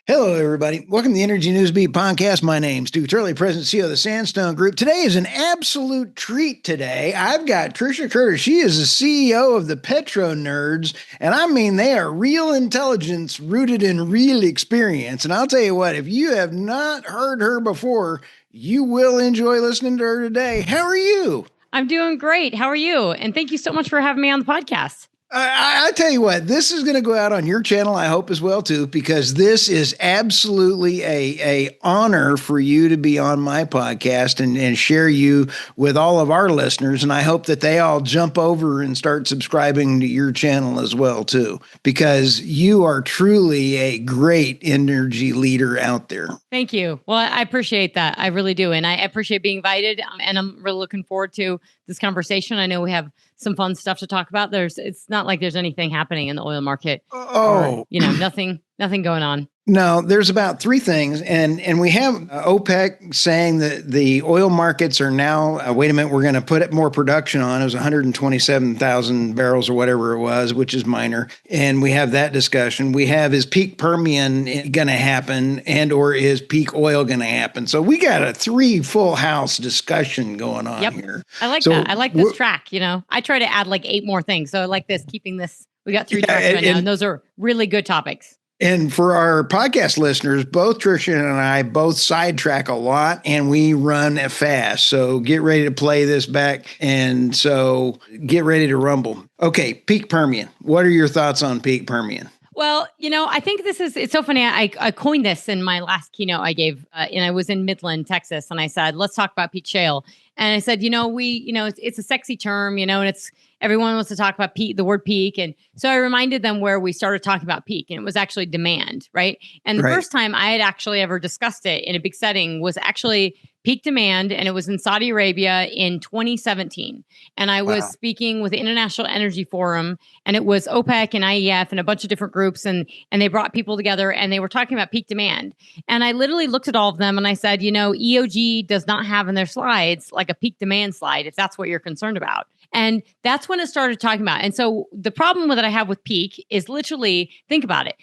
Hello, everybody. Welcome to the Energy Newsbeat podcast. My name's Stu Turley, President and CEO of the Sandstone Group. Today is an absolute treat today. I've got Trisha Curtis. She is the CEO of the PetroNerds, and I mean, they are real intelligence rooted in real experience. And I'll tell you what, if you have not heard her before, you will enjoy listening to her today. How are you? I'm doing great. How are you? And thank you so much for having me on the podcast. I tell you what, this is going to go out on your channel, I hope as well too, because this is absolutely a honor for you to be on my podcast and share you with all of our listeners. And I hope that they all jump over and start subscribing to your channel as well too, because you are truly a great energy leader out there. Thank you. Well, I appreciate that. I really do. And I appreciate being invited. And I'm really looking forward to this conversation. I know we have some fun stuff to talk about. It's not like there's anything happening in the oil market. Or, nothing going on. No, there's about three things. And we have OPEC saying that the oil markets are now, wait a minute, we're going to put more production on. It was 127,000 barrels or whatever it was, which is minor. And we have that discussion. We have, is peak Permian going to happen and or is peak oil going to happen? So we got a three full house discussion going on here. I like that. I like this track. I try to add like 8 more things. So I like this, keeping this. We got 3 tracks right now, and those are really good topics. And for our podcast listeners, both Trisha and I both sidetrack a lot and we run fast. So get ready to play this back. And so get ready to rumble. Okay, peak Permian. What are your thoughts on peak Permian? Well, I think it's so funny. I coined this in my last keynote I gave, and I was in Midland, Texas, and I said, let's talk about peak shale. And I said, it's a sexy term, and it's, everyone wants to talk about peak, the word peak. And so I reminded them where we started talking about peak, and it was actually demand, right? And the first time I had actually ever discussed it in a big setting was actually peak demand, and it was in Saudi Arabia in 2017. And I was speaking with the International Energy Forum, and it was OPEC and IEF and a bunch of different groups, and they brought people together, and they were talking about peak demand. And I literally looked at all of them, and I said, EOG does not have in their slides like a peak demand slide, if that's what you're concerned about. And that's when it started talking about. And so the problem that I have with peak is literally, think about it.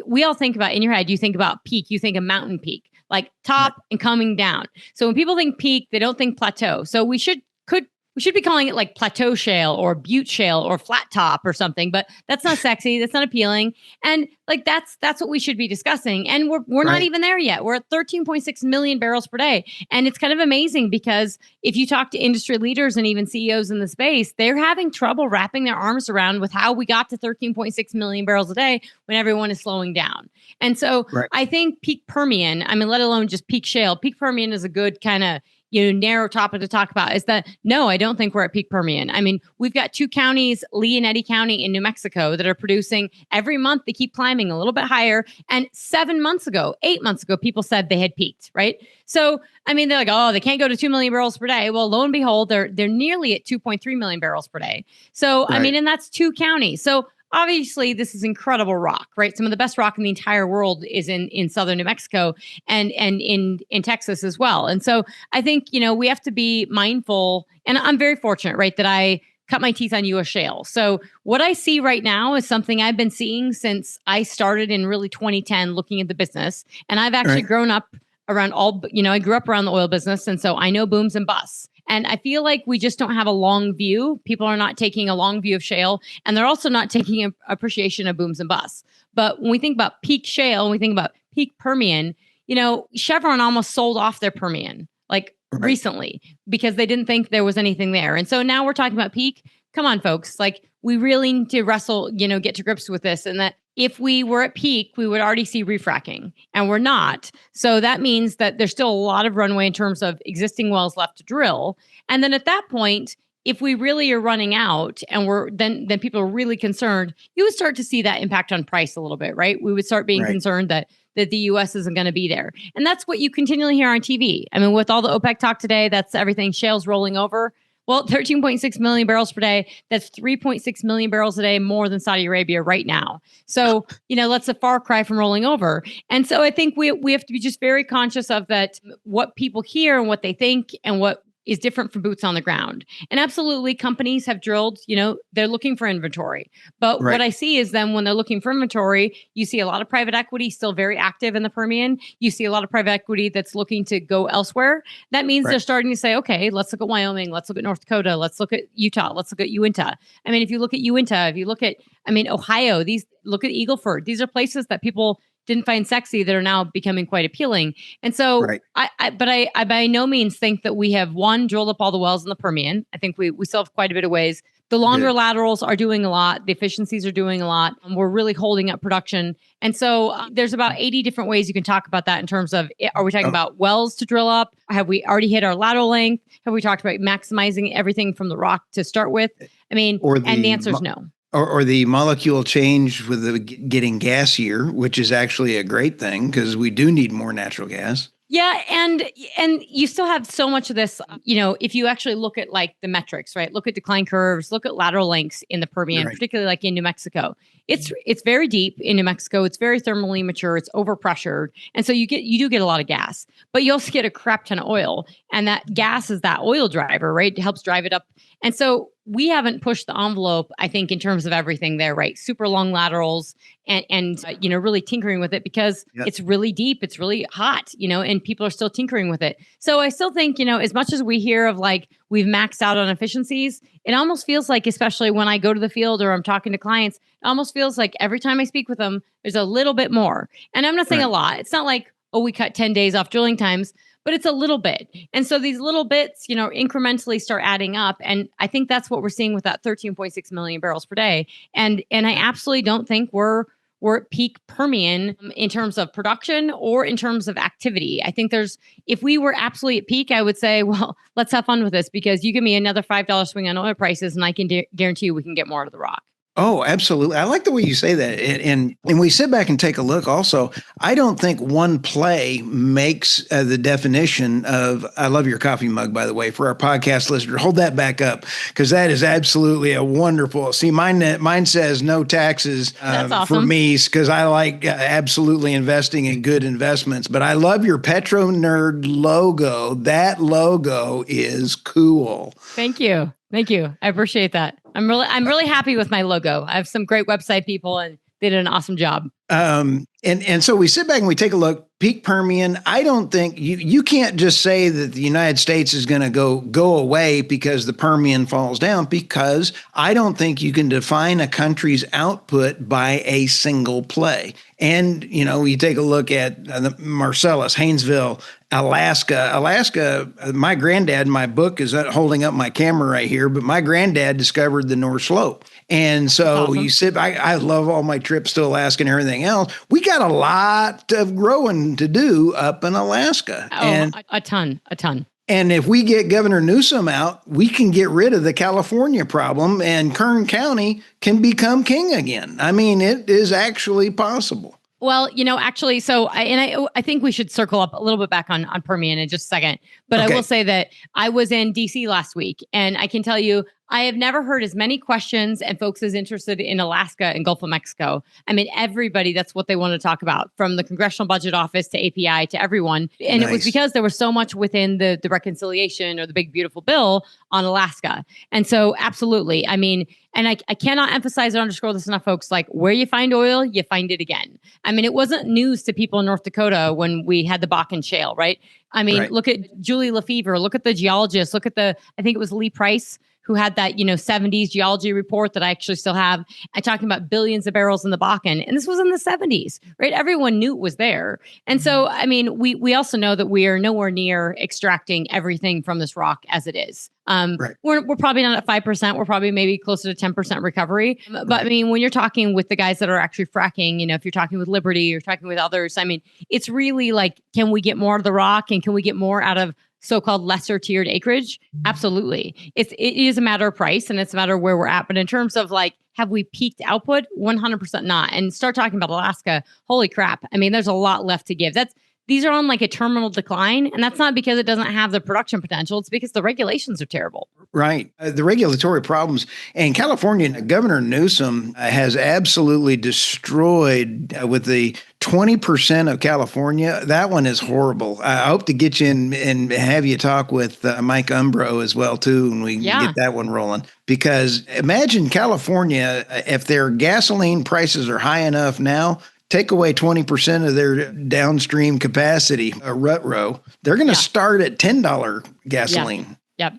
We all think about, in your head, you think about peak, you think a mountain peak, like top and coming down. So when people think peak, they don't think plateau. So we should be calling it like plateau shale or butte shale or flat top or something, but that's not sexy. That's not appealing. And like, that's what we should be discussing. And we're not even there yet. We're at 13.6 million barrels per day. And it's kind of amazing because if you talk to industry leaders and even CEOs in the space, they're having trouble wrapping their arms around with how we got to 13.6 million barrels a day when everyone is slowing down. And so I think peak Permian, let alone just peak shale, peak Permian is a good kind of narrow topic to talk about. Is that, no, I don't think we're at peak Permian. We've got 2 counties, Lee and Eddy County in New Mexico, that are producing every month. They keep climbing a little bit higher. And 8 months ago, people said they had peaked, right? So, they're like, oh, they can't go to 2 million barrels per day. Well, lo and behold, they're nearly at 2.3 million barrels per day. So, and that's 2 counties. So obviously, this is incredible rock, right? Some of the best rock in the entire world is in southern New Mexico and in Texas as well. And so I think, we have to be mindful. And I'm very fortunate, right, that I cut my teeth on U.S. shale. So what I see right now is something I've been seeing since I started in really 2010 looking at the business. And I've actually grown up around I grew up around the oil business. And so I know booms and busts. And I feel like we just don't have a long view. People are not taking a long view of shale, and they're also not taking an appreciation of booms and busts. But when we think about peak shale, when we think about peak Permian, Chevron almost sold off their Permian recently because they didn't think there was anything there. And so now we're talking about peak. Come on, folks. Like, we really need to wrestle, get to grips with this. And that if we were at peak, we would already see refracking, and we're not. So that means that there's still a lot of runway in terms of existing wells left to drill. And then at that point, if we really are running out and then people are really concerned, you would start to see that impact on price a little bit, right? We would start being concerned that the U.S. isn't going to be there. And that's what you continually hear on TV. With all the OPEC talk today, that's everything. Shale's rolling over. Well, 13.6 million barrels per day, that's 3.6 million barrels a day more than Saudi Arabia right now. So, that's a far cry from rolling over. And so I think we have to be just very conscious of that, what people hear and what they think and what is different from boots on the ground. And absolutely, companies have drilled, they're looking for inventory. But what I see is then when they're looking for inventory, you see a lot of private equity still very active in the Permian. You see a lot of private equity that's looking to go elsewhere. That means they're starting to say, okay, let's look at Wyoming. Let's look at North Dakota. Let's look at Utah. Let's look at Uinta. I mean, if you look at Uinta, if you look at, Ohio, look at Eagle Ford. These are places that people didn't find sexy that are now becoming quite appealing. And so I by no means think that we have drilled up all the wells in the Permian. I think we still have quite a bit of ways. The longer laterals are doing a lot. The efficiencies are doing a lot. We're really holding up production. And so there's about 80 different ways you can talk about that in terms of, are we talking about wells to drill up? Have we already hit our lateral length? Have we talked about maximizing everything from the rock to start with? And the answer is no. Or the molecule change with the getting gassier, which is actually a great thing because we do need more natural gas. Yeah, and you still have so much of this, if you actually look at like the metrics, right? Look at decline curves, look at lateral lengths in the Permian, particularly like in New Mexico. It's very deep in New Mexico. It's very thermally mature. It's overpressured. And so you do get a lot of gas, but you also get a crap ton of oil. And that gas is that oil driver, right? It helps drive it up. And so we haven't pushed the envelope, I think, in terms of everything there, right? Super long laterals and really tinkering with it because it's really deep. It's really hot, and people are still tinkering with it. So I still think, as much as we hear of like, we've maxed out on efficiencies, it almost feels like, especially when I go to the field or I'm talking to clients, it almost feels like every time I speak with them, there's a little bit more. And I'm not saying a lot. It's not like, oh, we cut 10 days off drilling times, but it's a little bit. And so these little bits, incrementally start adding up. And I think that's what we're seeing with that 13.6 million barrels per day. And I absolutely don't think we're at peak Permian in terms of production or in terms of activity. I think if we were absolutely at peak, I would say, well, let's have fun with this because you give me another $5 swing on oil prices and I can guarantee you we can get more out of the rock. Oh, absolutely. I like the way you say that. And we sit back and take a look also. I don't think one play makes the definition of, I love your coffee mug, by the way, for our podcast listener. Hold that back up because that is absolutely a wonderful. See, mine says no taxes for me because I like absolutely investing in good investments. But I love your PetroNerd logo. That logo is cool. Thank you. Thank you. I appreciate that. I'm really happy with my logo. I have some great website people and they did an awesome job. And so we sit back and we take a look. Peak Permian. I don't think you can't just say that the United States is going to go away because the Permian falls down, because I don't think you can define a country's output by a single play. And, you take a look at the Marcellus, Haynesville, Alaska, my granddad, my book is holding up my camera right here, but my granddad discovered the North Slope. And so I love all my trips to Alaska and everything else. We got a lot of growing to do up in Alaska. And a ton. And if we get Governor Newsom out, we can get rid of the California problem and Kern County can become king again. I mean, it is actually possible. Well, actually, I think we should circle up a little bit back on Permian in just a second. But I will say that I was in DC last week, and I can tell you, I have never heard as many questions and folks as interested in Alaska and Gulf of Mexico. I mean, everybody, that's what they want to talk about, from the Congressional Budget Office to API to everyone. And It was because there was so much within the reconciliation or the big, beautiful bill on Alaska. And so absolutely. I mean, and I cannot emphasize or underscore this enough, folks, like where you find oil, you find it again. I mean, it wasn't news to people in North Dakota when we had the Bakken Shale, right? I mean, look at Julie Lefevre, look at the geologists, look at I think it was Lee Price, who had that, 70s geology report that I actually still have. I talking about billions of barrels in the Bakken. And this was in the 70s, right? Everyone knew it was there. And so, I mean, we also know that we are nowhere near extracting everything from this rock as it is. We're probably not at 5%. We're probably maybe closer to 10% recovery. But I mean, when you're talking with the guys that are actually fracking, if you're talking with Liberty, you're talking with others, I mean, it's really like, can we get more out of the rock and can we get more out of so-called lesser tiered acreage? Absolutely. It is a matter of price and it's a matter of where we're at. But in terms of like, have we peaked output? 100% not. And start talking about Alaska. Holy crap. I mean, there's a lot left to give. these are on like a terminal decline. And that's not because it doesn't have the production potential. It's because the regulations are terrible. Right. The regulatory problems. And California, Governor Newsom has absolutely destroyed with the 20% of California. That one is horrible. I hope to get you in and have you talk with Mike Umbro as well, too, and we can get that one rolling. Because imagine California, if their gasoline prices are high enough now, take away 20% of their downstream capacity, a rut row, they're going to start at $10 gasoline. Yeah.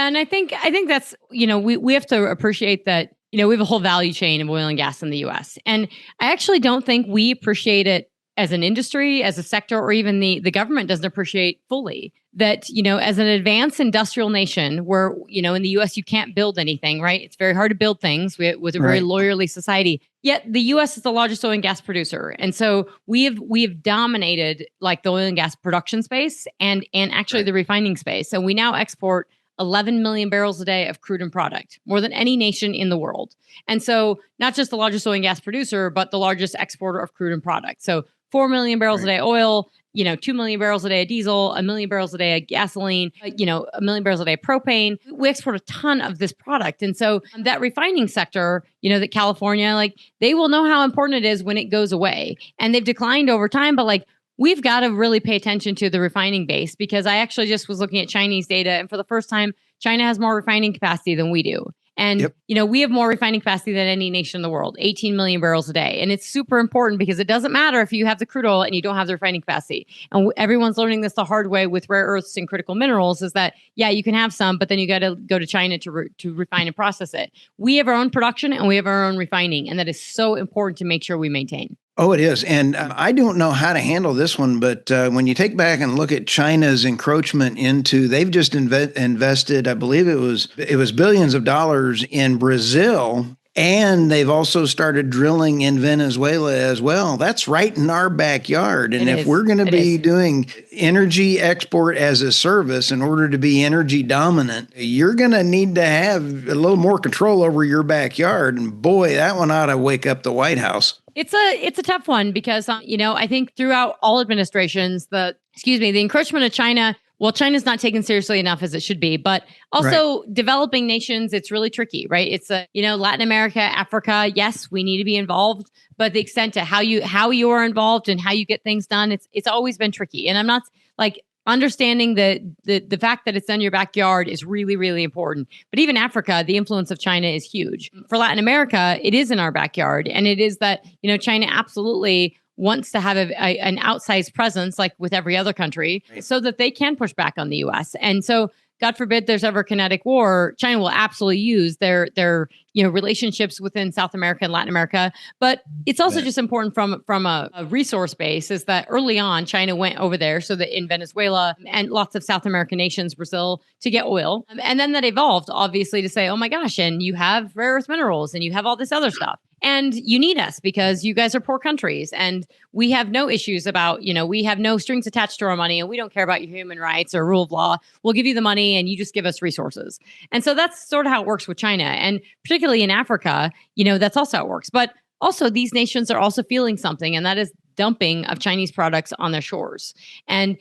And I think that's, we have to appreciate that, we have a whole value chain of oil and gas in the US. And I actually don't think we appreciate it as an industry, as a sector, or even the government doesn't appreciate fully that, as an advanced industrial nation where, in the US, you can't build anything, right? It's very hard to build things with a very lawyerly society. Yet the US is the largest oil and gas producer. And so we have dominated like the oil and gas production space and actually the refining space. So we now export 11 million barrels a day of crude and product, more than any nation in the world. And so not just the largest oil and gas producer, but the largest exporter of crude and product. So 4 million barrels a day oil, 2 million barrels a day of diesel, 1 million barrels a day of gasoline, 1 million barrels a day of propane. We export a ton of this product. And so that refining sector, that California, like they will know how important it is when it goes away. And they've declined over time, but like we've got to really pay attention to the refining base because I actually just was looking at Chinese data. And for the first time, China has more refining capacity than we do. And, we have more refining capacity than any nation in the world, 18 million barrels a day. And it's super important because it doesn't matter if you have the crude oil and you don't have the refining capacity. And everyone's learning this the hard way with rare earths and critical minerals is that, you can have some, but then you got to go to China to refine and process it. We have our own production and we have our own refining. And that is so important to make sure we maintain. Oh, it is. And I don't know how to handle this one, but when you take back and look at China's encroachment they've just invested, I believe it was billions of dollars in Brazil, and they've also started drilling in Venezuela as well. That's right in our backyard. And if we're going to be doing energy export as a service in order to be energy dominant, you're going to need to have a little more control over your backyard. And boy, that one ought to wake up the White House. It's a tough one because, I think throughout all administrations, the encroachment of China, well, China's not taken seriously enough as it should be, but also developing nations, it's really tricky, right? It's Latin America, Africa. Yes, we need to be involved, but the extent to how you are involved and how you get things done, it's always been tricky. And I'm not like understanding the fact that it's in your backyard is really, really important. But even Africa, the influence of China is huge. For Latin America, it is in our backyard. And it is that, China absolutely wants to have an outsized presence like with every other country so that they can push back on the US. And so God forbid there's ever kinetic war, China will absolutely use their relationships within South America and Latin America. But it's also just important from a resource base is that early on, China went over there so that in Venezuela and lots of South American nations, Brazil, to get oil. And then that evolved, obviously, to say, oh my gosh, and you have rare earth minerals and you have all this other stuff. And you need us because you guys are poor countries and we have no issues about, we have no strings attached to our money and we don't care about your human rights or rule of law. We'll give you the money and you just give us resources. And so that's sort of how it works with China. And particularly in Africa, that's also how it works. But also these nations are also feeling something, and that is dumping of Chinese products on their shores. And,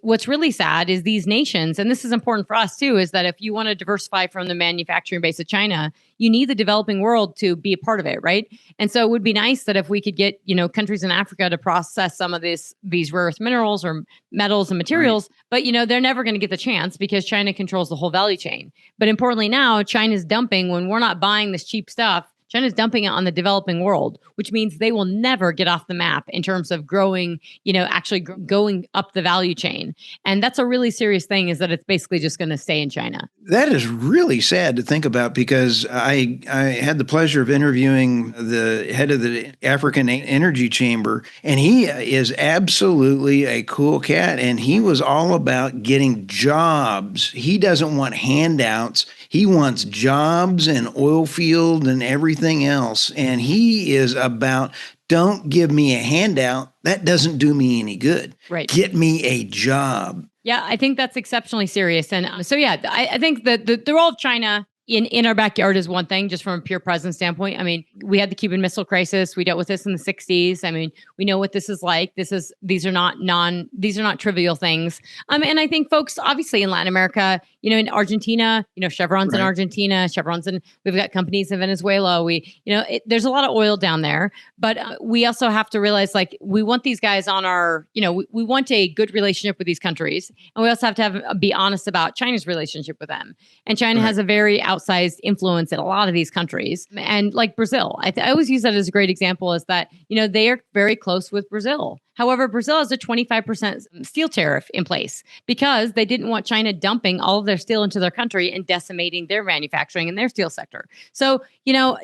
what's really sad is these nations, and this is important for us too, is that if you want to diversify from the manufacturing base of China, you need the developing world to be a part of it, right? And so it would be nice that if we could get, countries in Africa to process some of these rare earth minerals or metals and materials, but, they're never going to get the chance because China controls the whole value chain. But importantly now, China's dumping when we're not buying this cheap stuff. China's dumping it on the developing world, which means they will never get off the map in terms of growing, actually going up the value chain. And that's a really serious thing, is that it's basically just going to stay in China. That is really sad to think about, because I had the pleasure of interviewing the head of the African Energy Chamber, and he is absolutely a cool cat, and he was all about getting jobs. He doesn't want handouts. He wants jobs and oil field and everything else. And he is about, don't give me a handout. That doesn't do me any good. Right. Get me a job. Yeah, I think that's exceptionally serious. And I think that the role of China, in our backyard is one thing, just from a pure presence standpoint. I mean, we had the Cuban Missile Crisis. We dealt with this in the 60s. I mean, we know what this is like. These are not trivial things. And I think folks, obviously in Latin America, in Argentina, Chevron's in Argentina, we've got companies in Venezuela. There's a lot of oil down there, but we also have to realize, like, we want these guys on our, we want a good relationship with these countries. And we also have to be honest about China's relationship with them. And China has a very outsized influence in a lot of these countries. And like Brazil, I always use that as a great example, is that, they are very close with Brazil. However, Brazil has a 25% steel tariff in place because they didn't want China dumping all of their steel into their country and decimating their manufacturing and their steel sector. So,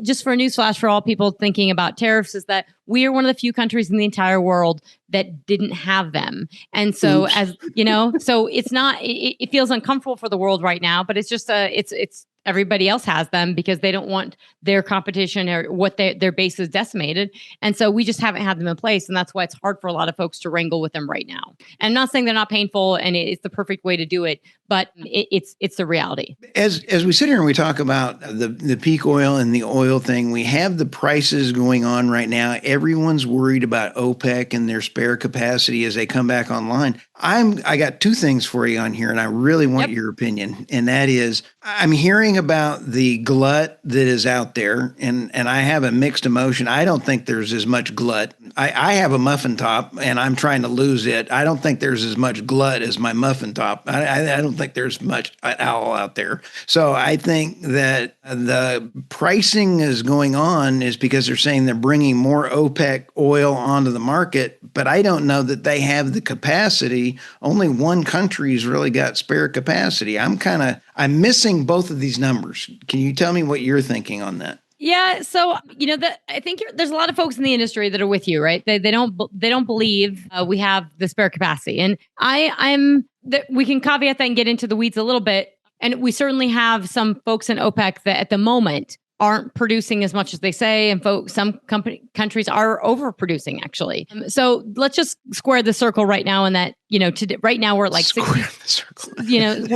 just for a newsflash for all people thinking about tariffs, is that we are one of the few countries in the entire world that didn't have them. And so, so it's not, it feels uncomfortable for the world right now, but it's just it's everybody else has them because they don't want their competition or what their base is decimated. And so we just haven't had them in place. And that's why it's hard for a lot of folks to wrangle with them right now. And I'm not saying they're not painful and it's the perfect way to do it, but it's the reality. As we sit here and we talk about the peak oil and the oil thing, we have the prices going on right now. Everyone's worried about OPEC and their spare capacity as they come back online. I got two things for you on here, and I really want your opinion. And that is, I'm hearing about the glut that is out there, and I have a mixed emotion. I don't think there's as much glut. I have a muffin top, and I'm trying to lose it. I don't think there's as much glut as my muffin top. I don't think there's much owl out there. So I think that the pricing is going on is because they're saying they're bringing more OPEC oil onto the market, but I don't know that they have the capacity. Only one country's really got spare capacity. I'm missing both of these numbers. Can you tell me what you're thinking on that? Yeah, so I think there's a lot of folks in the industry that are with you, right? They don't believe we have the spare capacity, and we can caveat that and get into the weeds a little bit. And we certainly have some folks in OPEC that at the moment aren't producing as much as they say, and some countries are overproducing actually. So let's just square the circle right now. And that right now we're at like we're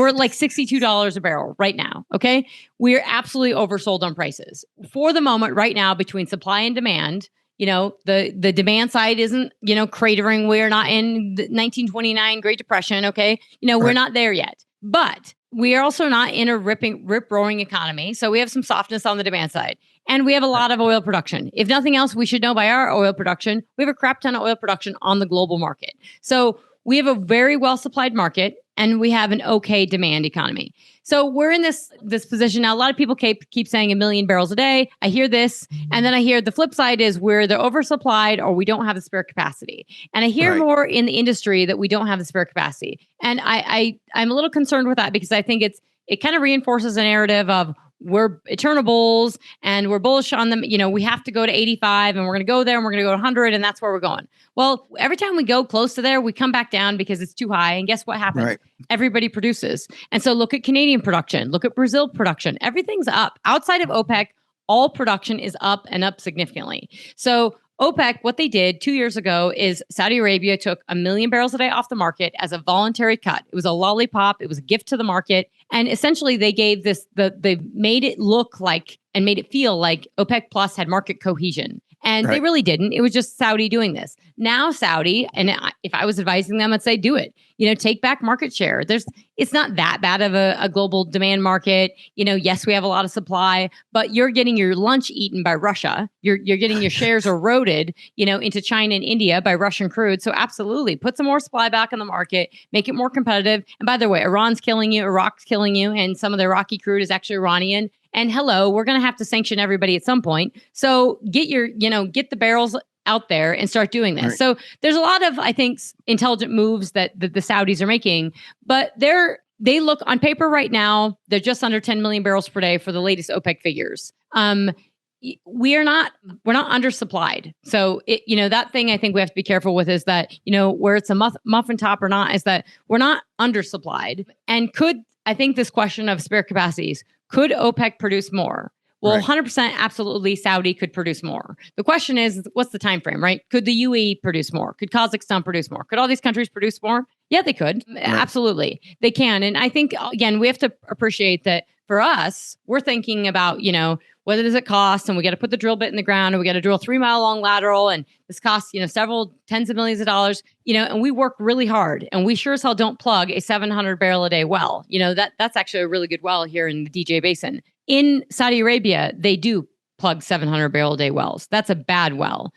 at like $62 a barrel right now. Okay, we're absolutely oversold on prices for the moment right now between supply and demand. The demand side isn't cratering. We're not in the 1929 Great Depression. Okay, we're not there yet, but we are also not in a rip-roaring economy. So we have some softness on the demand side. And we have a lot of oil production. If nothing else, we should know by our oil production, we have a crap ton of oil production on the global market. So we have a very well-supplied market and we have an okay demand economy. So we're in this position now. A lot of people keep saying 1 million barrels a day. I hear this. And then I hear the flip side is we're either oversupplied or we don't have the spare capacity. And I hear more in the industry that we don't have the spare capacity. And I'm a little concerned with that because I think it kind of reinforces a narrative of we're eternal bulls and we're bullish on them. We have to go to 85 and we're going to go there and we're going to go to 100 and that's where we're going. Well, every time we go close to there, we come back down because it's too high. And guess what happens? Right. Everybody produces. And so look at Canadian production, look at Brazil production. Everything's up. Outside of OPEC, all production is up and up significantly. So OPEC, what they did 2 years ago is Saudi Arabia took 1 million barrels a day off the market as a voluntary cut. It was a lollipop. It was a gift to the market. And essentially they gave they made it look like and made it feel like OPEC Plus had market cohesion. And they really didn't. It was just Saudi doing this. Now Saudi, and if I was advising them, I'd say do it. Take back market share. It's not that bad of a global demand market. Yes, we have a lot of supply, but you're getting your lunch eaten by Russia. You're getting your shares eroded, into China and India by Russian crude. So absolutely, put some more supply back on the market, make it more competitive. And by the way, Iran's killing you, Iraq's killing you, and some of the Iraqi crude is actually Iranian. And hello, we're going to have to sanction everybody at some point. So get the barrels out there and start doing this. Right. So there's a lot of, I think, intelligent moves that the Saudis are making, but they look on paper right now, they're just under 10 million barrels per day for the latest OPEC figures. We're not undersupplied. So that thing I think we have to be careful with is that, where it's a muffin top or not, is that we're not undersupplied. And I think this question of spare capacities, could OPEC produce more? Well, 100% absolutely Saudi could produce more. The question is, what's the time frame, right? Could the UAE produce more? Could Kazakhstan produce more? Could all these countries produce more? Yeah, they could. Absolutely. They can. And I think, again, we have to appreciate that for us, we're thinking about, what does it cost? And we got to put the drill bit in the ground, and we got to drill a 3-mile long lateral. And this costs, several tens of millions of dollars, and we work really hard, and we sure as hell don't plug a 700 barrel a day well. That's actually a really good well here in the DJ Basin. In Saudi Arabia, they do plug 700 barrel a day wells. That's a bad well,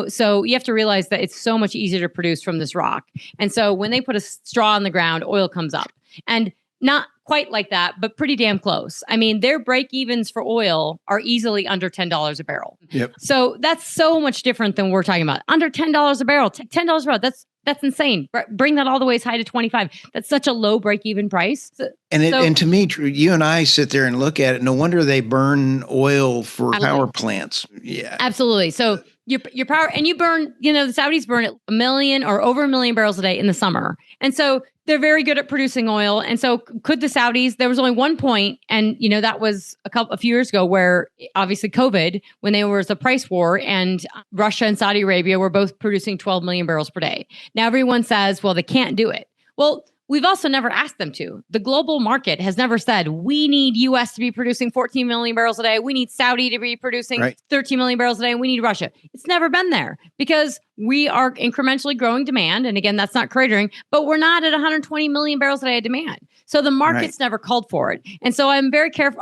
so you have to realize that it's so much easier to produce from this rock. And so when they put a straw in the ground, oil comes up, and not quite like that, but pretty damn close. I mean, their break evens for oil are easily under $10 a barrel. Yep. So that's so much different than we're talking about. Under $10 a barrel, $10 a barrel. That's insane. Bring that all the way as high to 25. That's such a low break-even price. And to me, you and I sit there and look at it. No wonder they burn oil for power plants. Yeah, absolutely. So your power, and you burn. The Saudis burn 1 million or over 1 million barrels a day in the summer, and so they're very good at producing oil. And so could the Saudis? There was only one point, and that was a few years ago, where obviously COVID, when there was a price war, and Russia and Saudi Arabia were both producing 12 million barrels per day. Now everyone says, well, they can't do it. Well, we've also never asked them to. The global market has never said, we need US to be producing 14 million barrels a day. We need Saudi to be producing 13 million barrels a day. And we need Russia. It's never been there, because we are incrementally growing demand. And again, that's not cratering, but we're not at 120 million barrels a day of demand. So the market's never called for it. And so I'm very careful.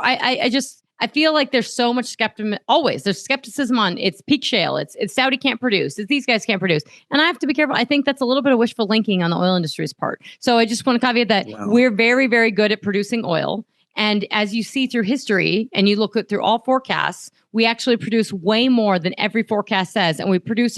I feel like there's so much skepticism. Always there's skepticism on it's peak shale. It's Saudi can't produce. It's these guys can't produce. And I have to be careful. I think that's a little bit of wishful thinking on the oil industry's part. So I just want to caveat that we're very, very good at producing oil. And as you see through history, and you look through all forecasts, we actually produce way more than every forecast says. And we produce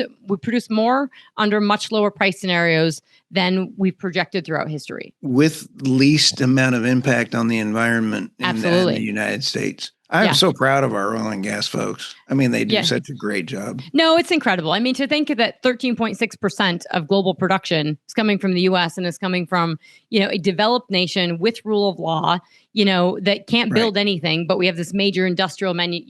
more under much lower price scenarios than we've projected throughout history. With least amount of impact on the environment in the United States. I'm so proud of our oil and gas folks. I mean, they do such a great job. No, it's incredible. I mean, to think that 13.6% of global production is coming from the U.S. and is coming from, a developed nation with rule of law, that can't build anything, but we have this major industrial menu,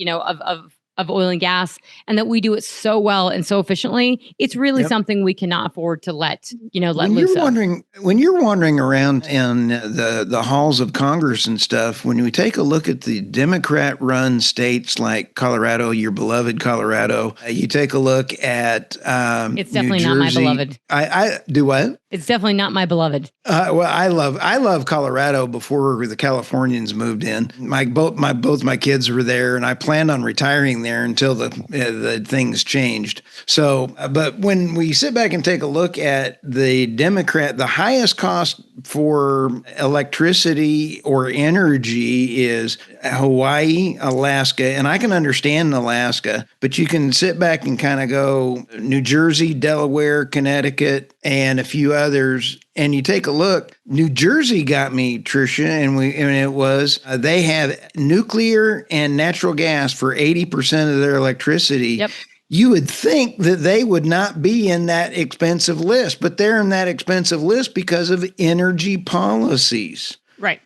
of oil and gas, and that we do it so well and so efficiently, it's really something we cannot afford to let loose. When you're wandering around in the halls of Congress and stuff, when we take a look at the Democrat-run states like Colorado, your beloved Colorado, you take a look at it's definitely not my beloved. I do what? It's definitely not my beloved. Well, I love Colorado before the Californians moved in. Both my kids were there, and I planned on retiring there until the things changed. So, but when we sit back and take a look at the highest cost for electricity or energy is Hawaii, Alaska, and I can understand Alaska, but you can sit back and kind of go New Jersey, Delaware, Connecticut, and a few others. And you take a look, New Jersey got me, Trisha, and it was, they have nuclear and natural gas for 80% of their electricity. Yep. You would think that they would not be in that expensive list, but they're in that expensive list because of energy policies. Right.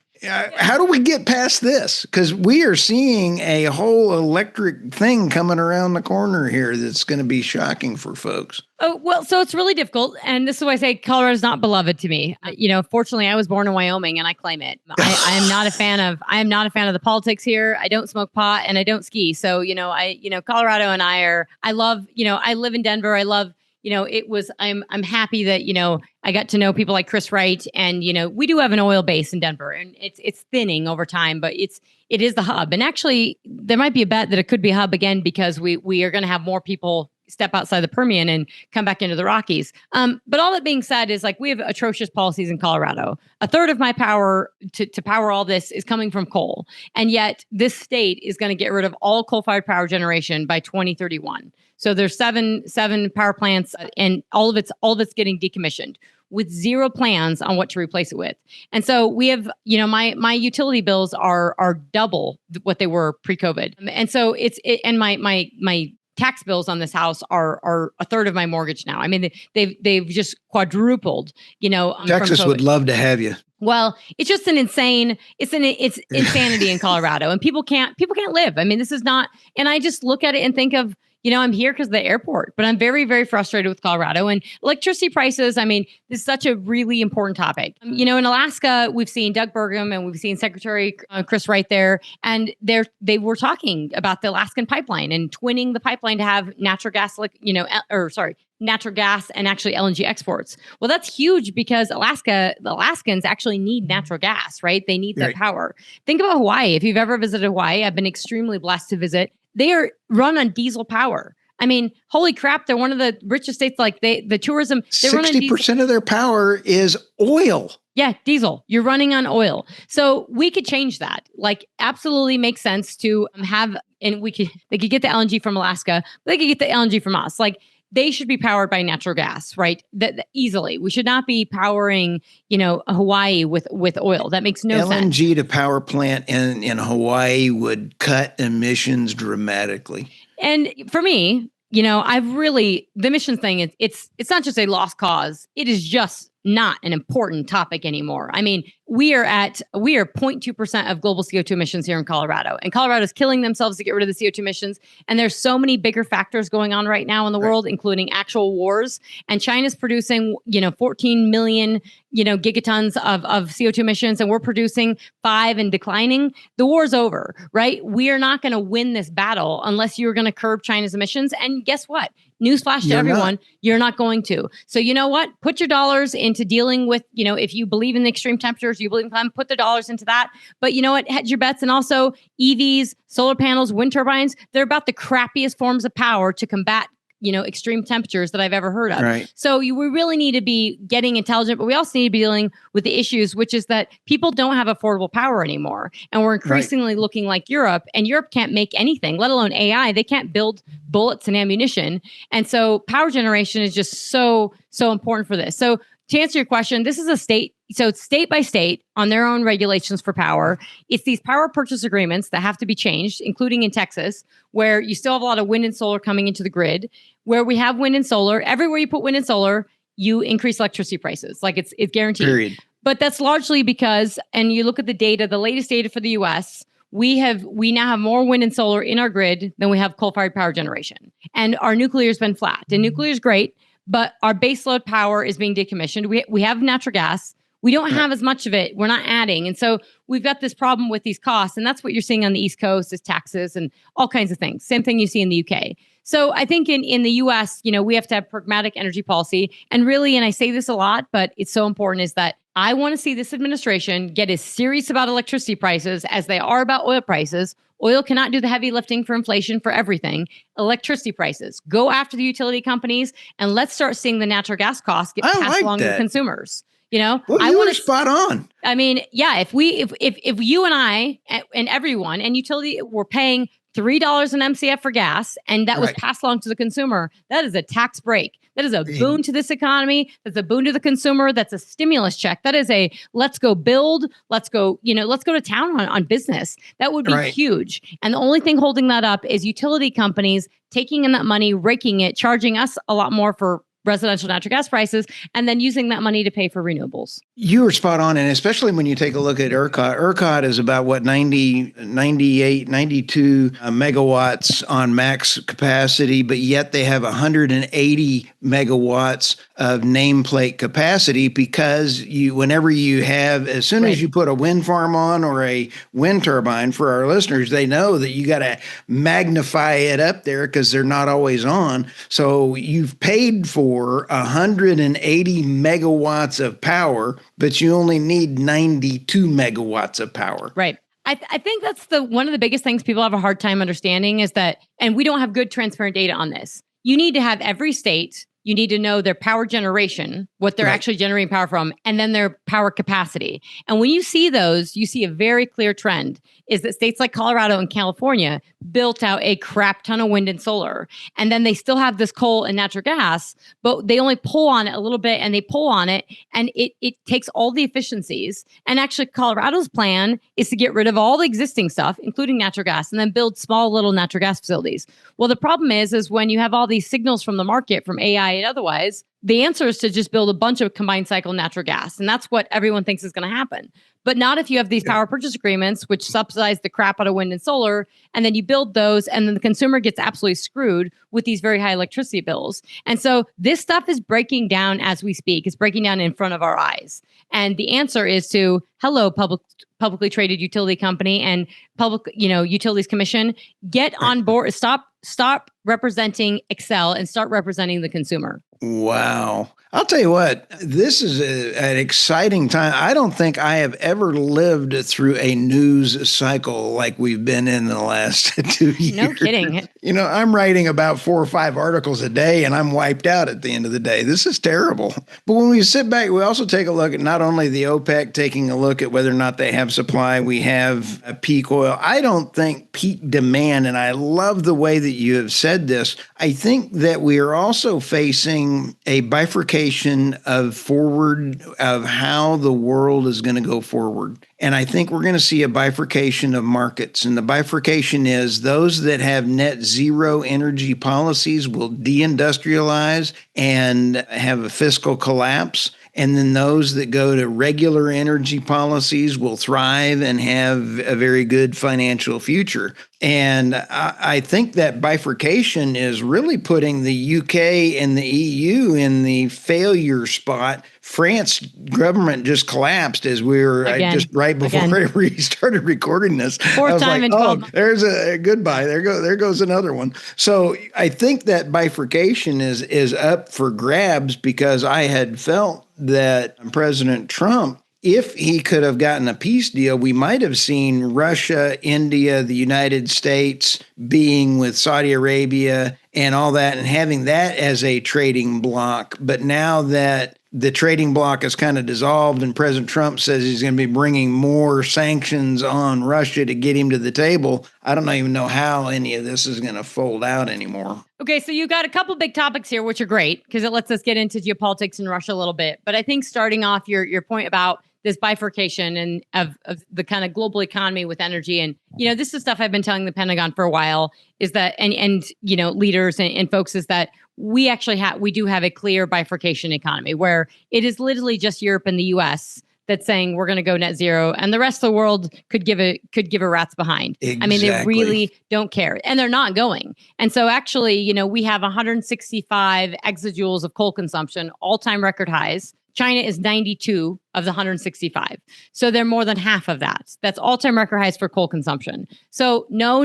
How do we get past this? Because we are seeing a whole electric thing coming around the corner here that's going to be shocking for folks. Oh, well, so it's really difficult. And this is why I say Colorado's not beloved to me. Fortunately, I was born in Wyoming and I claim it. I am not a fan of the politics here. I don't smoke pot and I don't ski. So, Colorado and I live in Denver. I love, I'm happy that, I got to know people like Chris Wright, and, we do have an oil base in Denver, and it's thinning over time, but it is the hub. And actually there might be a bet that it could be a hub again, because we are going to have more people step outside the Permian and come back into the Rockies. But all that being said is, like, we have atrocious policies in Colorado. A third of my power to power all this is coming from coal. And yet this state is going to get rid of all coal-fired power generation by 2031. So there's seven power plants, and all of it's getting decommissioned with zero plans on what to replace it with. And so we have, my utility bills are double what they were pre-COVID. And so and my tax bills on this house are a third of my mortgage now. I mean, they've just quadrupled, Texas would love to have you. Well, it's just it's insanity in Colorado, and people can't live. I mean, this is not, and I just look at it and think of, I'm here because of the airport, but I'm very, very frustrated with Colorado and electricity prices. I mean, this is such a really important topic. In Alaska, we've seen Doug Burgum and we've seen Secretary Chris Wright there, and they were talking about the Alaskan pipeline and twinning the pipeline to have natural gas, natural gas and actually LNG exports. Well, that's huge because the Alaskans actually need natural gas, right? They need that power. Think about Hawaii. If you've ever visited Hawaii, I've been extremely blessed to visit. They are run on diesel power. I mean, holy crap, they're one of the richest states. Like the tourism, 60% of their power is oil. Yeah, diesel. You're running on oil. So we could change that. Like, absolutely makes sense to have, and they could get the LNG from Alaska, but they could get the LNG from us. Like, they should be powered by natural gas, right? That easily. We should not be powering, Hawaii with oil. That makes no sense. LNG to power plant in Hawaii would cut emissions dramatically. And for me, the emissions thing, it's not just a lost cause. It is just not an important topic anymore. I mean, we are 0.2% of global CO2 emissions here in Colorado, and Colorado is killing themselves to get rid of the CO2 emissions. And there's so many bigger factors going on right now in the world, including actual wars. And China's producing, 14 million, gigatons of CO2 emissions, and we're producing 5 and declining. The war's over, right? We are not going to win this battle unless you're going to curb China's emissions. And guess what? Newsflash to everyone, you're not going to. So you know what? Put your dollars into dealing with, if you believe in the extreme temperatures, you believe in climate, put the dollars into that. But you know what? Hedge your bets. And also EVs, solar panels, wind turbines, they're about the crappiest forms of power to combat extreme temperatures that I've ever heard of. Right. So we really need to be getting intelligent, but we also need to be dealing with the issues, which is that people don't have affordable power anymore. And we're increasingly looking like Europe, and Europe can't make anything, let alone AI. They can't build bullets and ammunition. And so power generation is just so important for this. So to answer your question, this is a state. So it's state by state on their own regulations for power. It's these power purchase agreements that have to be changed, including in Texas, where you still have a lot of wind and solar coming into the grid, where we have wind and solar. Everywhere you put wind and solar, you increase electricity prices. Like it's guaranteed. Period. But that's largely because, and you look at the data, the latest data for the US, we now have more wind and solar in our grid than we have coal-fired power generation. And our nuclear has been flat. And nuclear is great, but our baseload power is being decommissioned. We have natural gas. We don't have as much of it. We're not adding. And so we've got this problem with these costs. And that's what you're seeing on the East Coast is taxes and all kinds of things. Same thing you see in the UK. So I think in the US, we have to have pragmatic energy policy. And really, and I say this a lot, but it's so important, is that I want to see this administration get as serious about electricity prices as they are about oil prices. Oil cannot do the heavy lifting for inflation for everything. Electricity prices, go after the utility companies, and let's start seeing the natural gas costs get passed along to the consumers. Well, you were spot on. I mean, yeah, if you and I and everyone and utility were paying $3 an MCF for gas, and that was passed along to the consumer, that is a tax break. That is a boon to this economy. That's a boon to the consumer. That's a stimulus check. That is a let's go build. Let's go to town on business. That would be huge. And the only thing holding that up is utility companies taking in that money, raking it, charging us a lot more for residential natural gas prices, and then using that money to pay for renewables. You were spot on. And especially when you take a look at ERCOT. ERCOT is about 98, 92 megawatts on max capacity, but yet they have 180 megawatts of nameplate capacity because whenever you have, as soon as you put a wind farm on or a wind turbine, for our listeners, they know that you got to magnify it up there because they're not always on. So you've paid for 180 megawatts of power, but you only need 92 megawatts of power. Right. I think that's one of the biggest things people have a hard time understanding is that, and we don't have good transparent data on this. You need to have every state, you need to know their power generation, what they're actually generating power from, and then their power capacity. And when you see those, you see a very clear trend is that states like Colorado and California built out a crap ton of wind and solar. And then they still have this coal and natural gas, but they only pull on it a little bit and they pull on it and it takes all the efficiencies. And actually Colorado's plan is to get rid of all the existing stuff, including natural gas, and then build small little natural gas facilities. Well, the problem is when you have all these signals from the market, from AI, it otherwise, the answer is to just build a bunch of combined cycle natural gas. And that's what everyone thinks is going to happen. But not if you have these power purchase agreements, which subsidize the crap out of wind and solar, and then you build those, and then the consumer gets absolutely screwed with these very high electricity bills. And so this stuff is breaking down as we speak. It's breaking down in front of our eyes. And the answer is to, hello, publicly traded utility company and utilities commission, get on board, stop representing Excel and start representing the consumer. Wow. I'll tell you what, this is an exciting time. I don't think I have ever lived through a news cycle like we've been in the last 2 years. No kidding. I'm writing about 4 or 5 articles a day and I'm wiped out at the end of the day. This is terrible. But when we sit back, we also take a look at not only the OPEC, taking a look at whether or not they have supply. We have a peak oil. I don't think peak demand, and I love the way that you have said this. I think that we are also facing a bifurcation of how the world is going to go forward. And I think we're going to see a bifurcation of markets. And the bifurcation is those that have net zero energy policies will deindustrialize and have a fiscal collapse. And then those that go to regular energy policies will thrive and have a very good financial future. And I think that bifurcation is really putting the UK and the EU in the failure spot. France government just collapsed as we were just right before we started recording this. Fourth time in 12 months. There's a goodbye. There goes another one. So I think that bifurcation is up for grabs because I had felt that President Trump, if he could have gotten a peace deal, we might have seen Russia, India, the United States being with Saudi Arabia and all that and having that as a trading bloc. But now that the trading bloc is kind of dissolved and President Trump says he's going to be bringing more sanctions on Russia to get him to the table, I don't even know how any of this is going to fold out anymore. Okay, so you got a couple big topics here, which are great because it lets us get into geopolitics in Russia a little bit. But I think starting off your point about this bifurcation and of the kind of global economy with energy. And, this is stuff I've been telling the Pentagon for a while is that, and leaders and folks is that we do have a clear bifurcation economy where it is literally just Europe and the US that's saying we're going to go net zero and the rest of the world could give a rat's behind. Exactly. I mean, they really don't care and they're not going. And so actually, we have 165 exajoules of coal consumption, all-time record highs. China is 92 of the 165. So they're more than half of that. That's all-time record highs for coal consumption. So no,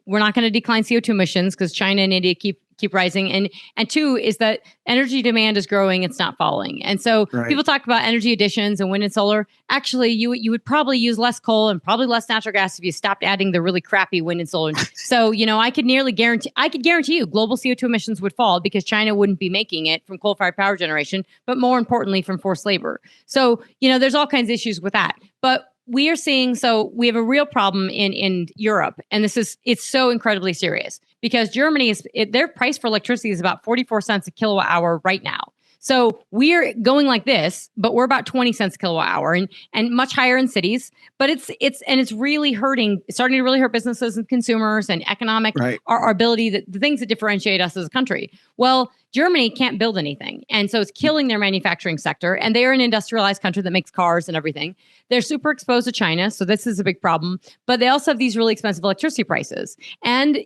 we're not going to decline CO2 emissions because China and India keep rising. And two is that energy demand is growing, it's not falling. And so people talk about energy additions and wind and solar. Actually, you would probably use less coal and probably less natural gas if you stopped adding the really crappy wind and solar. So, I could guarantee you global CO2 emissions would fall because China wouldn't be making it from coal-fired power generation, but more importantly from forced labor. So, there's all kinds of issues with that. But we are seeing, so we have a real problem in Europe, and it's so incredibly serious because Germany their price for electricity is about 44 cents a kilowatt hour right now. So we're going like this, but we're about 20 cents a kilowatt hour and much higher in cities. But it's really hurting, it's starting to really hurt businesses and consumers and economic, our ability, the things that differentiate us as a country. Well, Germany can't build anything. And so it's killing their manufacturing sector. And they are an industrialized country that makes cars and everything. They're super exposed to China. So this is a big problem. But they also have these really expensive electricity prices. And,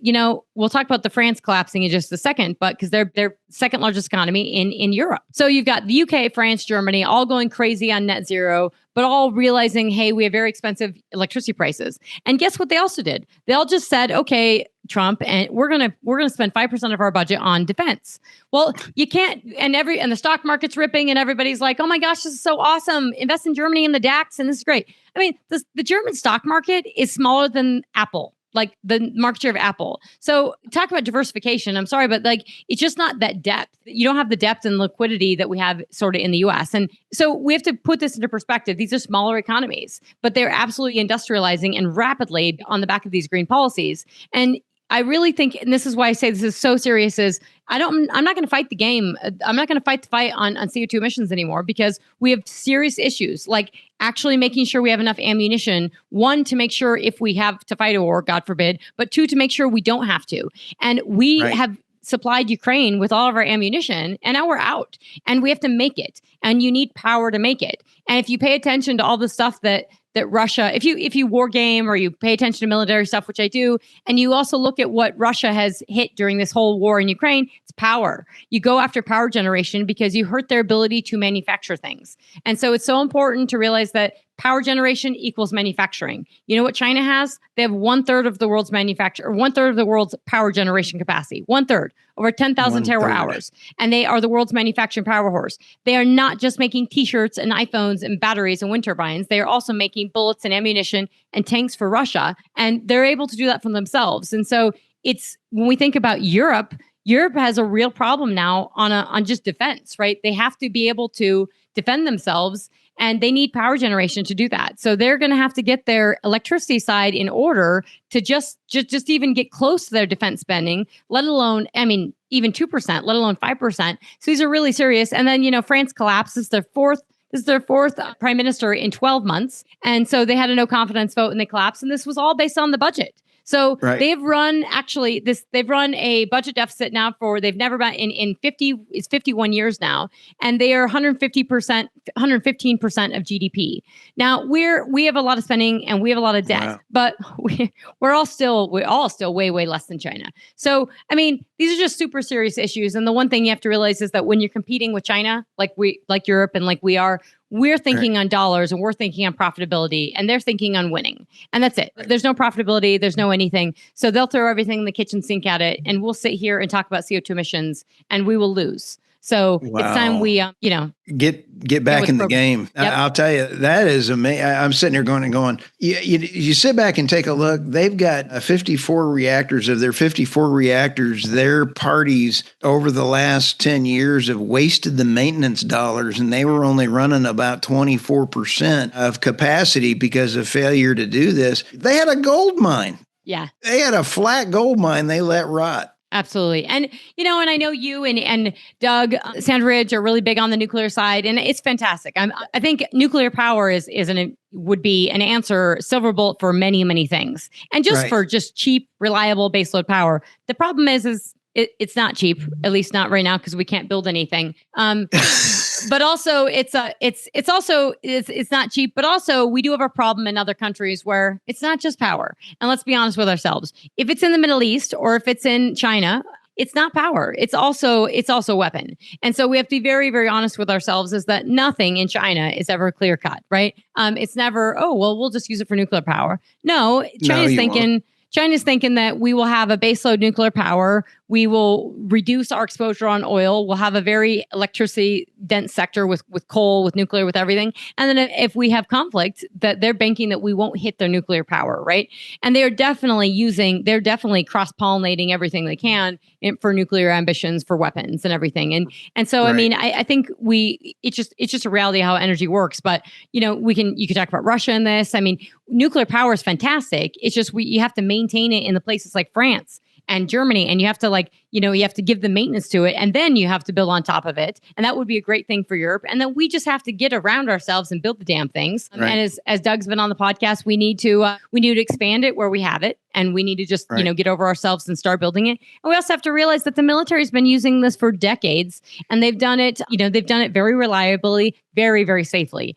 we'll talk about the France collapsing in just a second, but because they're second largest economy in Europe. So you've got the UK, France, Germany, all going crazy on net zero, but all realizing, hey, we have very expensive electricity prices. And guess what they also did? They all just said, okay, Trump, and we're gonna spend 5% of our budget on defense. Well, you can't, and the stock market's ripping, and everybody's like, oh my gosh, this is so awesome. Invest in Germany and the DAX, and this is great. I mean, the German stock market is smaller than Apple. Like the market share of Apple. So talk about diversification. I'm sorry, but it's just not that depth. You don't have the depth and liquidity that we have sort of in the US. And so we have to put this into perspective. These are smaller economies, but they're absolutely industrializing and rapidly on the back of these green policies. And I really think, and this is why I say this is so serious, is I'm not going to fight the game. I'm not going to fight the fight on CO2 emissions anymore because we have serious issues like actually making sure we have enough ammunition. One, to make sure if we have to fight a war, God forbid, but two, to make sure we don't have to. And we have supplied Ukraine with all of our ammunition, and now we're out, and we have to make it, and you need power to make it. And if you pay attention to all the stuff that Russia, if you war game or you pay attention to military stuff, which I do, and you also look at what Russia has hit during this whole war in Ukraine, it's power. You go after power generation because you hurt their ability to manufacture things. And so it's so important to realize that power generation equals manufacturing. You know what China has? They have 1/3 of the world's manufacture, or 1/3 of the world's power generation capacity. 1/3, over 10,000 terawatt hours. And they are the world's manufacturing power horse. They are not just making t-shirts and iPhones and batteries and wind turbines. They are also making bullets and ammunition and tanks for Russia. And they're able to do that for themselves. And so it's, when we think about Europe has a real problem now on just defense, right? They have to be able to defend themselves, and they need power generation to do that. So they're going to have to get their electricity side in order to just even get close to their defense spending, let alone, I mean, even 2%, let alone 5%. So these are really serious. And then, France collapsed. This is their fourth prime minister in 12 months. And so they had a no confidence vote and they collapsed. And this was all based on the budget. So they've run a budget deficit now they've never been in 51 years now, and they are 115% of GDP. Now we have a lot of spending and we have a lot of debt, but we're all still way less than China. So I mean, these are just super serious issues. And the one thing you have to realize is that when you're competing with China, like Europe and like we are, we're thinking on dollars and we're thinking on profitability, and they're thinking on winning. And that's it. There's no profitability. There's no anything. So they'll throw everything in the kitchen sink at it, and we'll sit here and talk about CO2 emissions, and we will lose. So it's time we, get back in the game. Yep. I'll tell you, that is amazing. I'm sitting here going, you sit back and take a look. They've got 54 reactors. Of their 54 reactors, their parties over the last 10 years have wasted the maintenance dollars, and they were only running about 24% of capacity because of failure to do this. They had a gold mine. Yeah. They had a flat gold mine they let rot. Absolutely. And, and I know you and Doug Sandridge are really big on the nuclear side, and it's fantastic. I think nuclear power would be an answer, silver bullet for many, many things. And just for just cheap, reliable baseload power. The problem is it's not cheap, at least not right now, because we can't build anything. But also it's not cheap, but also we do have a problem in other countries where it's not just power. And let's be honest with ourselves. If it's in the Middle East or if it's in China, it's not power. It's also a weapon. And so we have to be very, very honest with ourselves, is that nothing in China is ever clear cut, right? It's never, we'll just use it for nuclear power. No, China's thinking that we will have a baseload nuclear power. We will reduce our exposure on oil. We'll have a very electricity dense sector with coal, with nuclear, with everything. And then if we have conflict, that they're banking that we won't hit their nuclear power, right? And they're definitely cross-pollinating everything they can for nuclear ambitions, for weapons and everything. And so, I mean, I think it's just a reality of how energy works. But, you could talk about Russia in this. I mean, nuclear power is fantastic. It's just you have to maintain it in the places like France and Germany, and you have to you have to give the maintenance to it, and then you have to build on top of it, and that would be a great thing for Europe. And then we just have to get around ourselves and build the damn things. And as Doug's been on the podcast, we need to expand it where we have it, and we need to just get over ourselves and start building it. And we also have to realize that the military's been using this for decades, and they've done it very reliably, very, very safely.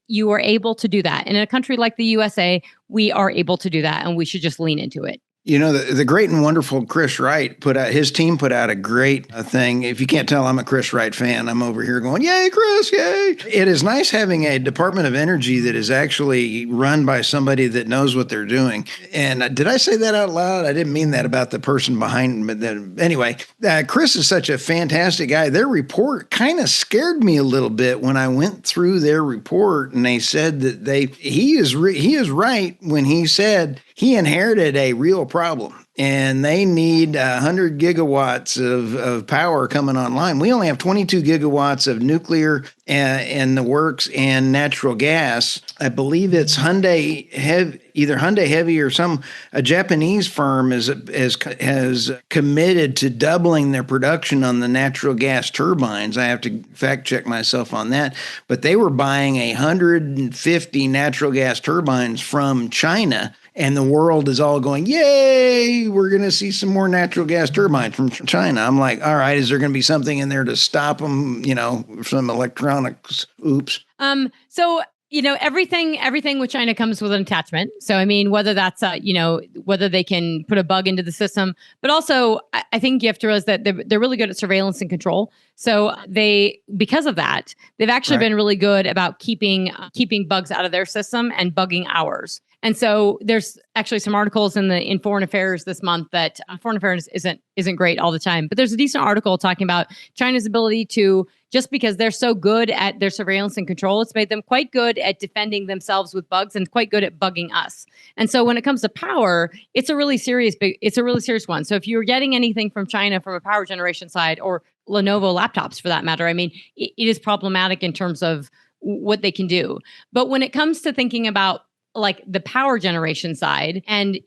You are able to do that, and in a country like the USA, we are able to do that, and we should just lean into it. The great and wonderful Chris Wright his team put out a great thing. If you can't tell, I'm a Chris Wright fan. I'm over here going, yay, Chris, yay. It is nice having a Department of Energy that is actually run by somebody that knows what they're doing. And did I say that out loud? I didn't mean that about the person behind me. Anyway, Chris is such a fantastic guy. Their report kind of scared me a little bit when I went through their report, and they said that he is right when he said he inherited a real problem, and they need 100 gigawatts of power coming online. We only have 22 gigawatts of nuclear in the works and natural gas. I believe it's either Hyundai Heavy or a Japanese firm has committed to doubling their production on the natural gas turbines. I have to fact check myself on that, but they were buying 150 natural gas turbines from China. and the world is all going, yay, we're going to see some more natural gas turbines from China. I'm like, all right, is there going to be something in there to stop them, some electronics? Oops. So everything with China comes with an attachment. So, I mean, whether that's, whether they can put a bug into the system, but also I think you have to realize that they're really good at surveillance and control. So because of that, they've actually been really good about keeping bugs out of their system and bugging ours. And so there's actually some articles in Foreign Affairs this month that Foreign Affairs isn't great all the time, but there's a decent article talking about China's ability to, just because they're so good at their surveillance and control, it's made them quite good at defending themselves with bugs and quite good at bugging us. And so when it comes to power, it's a really serious one. So if you're getting anything from China from a power generation side, or Lenovo laptops for that matter, I mean, it is problematic in terms of what they can do. But when it comes to thinking about like the power generation side, and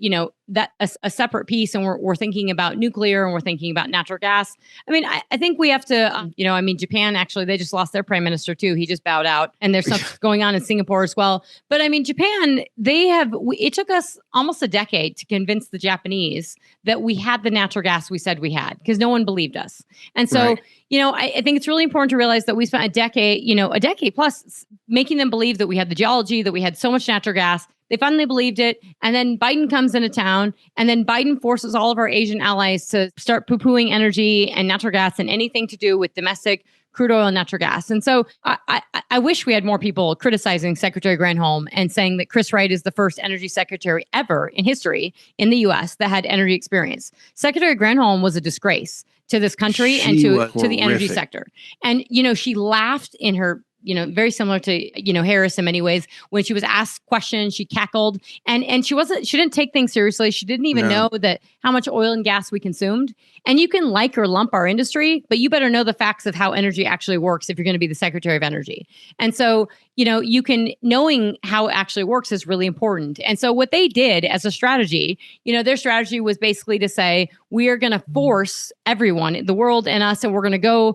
that a separate piece, and we're thinking about nuclear, and we're thinking about natural gas. I mean, I think we have to, Japan, actually, they just lost their prime minister too. He just bowed out, and there's something going on in Singapore as well. But I mean, Japan, it took us almost a decade to convince the Japanese that we had the natural gas we said we had, because no one believed us. And so, I think it's really important to realize that we spent a decade plus making them believe that we had the geology, that we had so much natural gas. They finally believed it. And then Biden comes into town, and then Biden forces all of our Asian allies to start poo-pooing energy and natural gas and anything to do with domestic crude oil and natural gas. And so I wish we had more people criticizing Secretary Granholm and saying that Chris Wright is the first energy secretary ever in history in the U.S. that had energy experience. Secretary Granholm was a disgrace to this country and to the energy sector. And, she laughed in her, very similar to, Harris in many ways. When she was asked questions, she cackled, and she didn't take things seriously. She didn't even know that how much oil and gas we consumed. And you can like or lump our industry, but you better know the facts of how energy actually works if you're going to be the Secretary of Energy. And so, knowing how it actually works is really important. And so what they did as a strategy, their strategy was basically to say, we are going to force everyone, the world and us, and we're going to go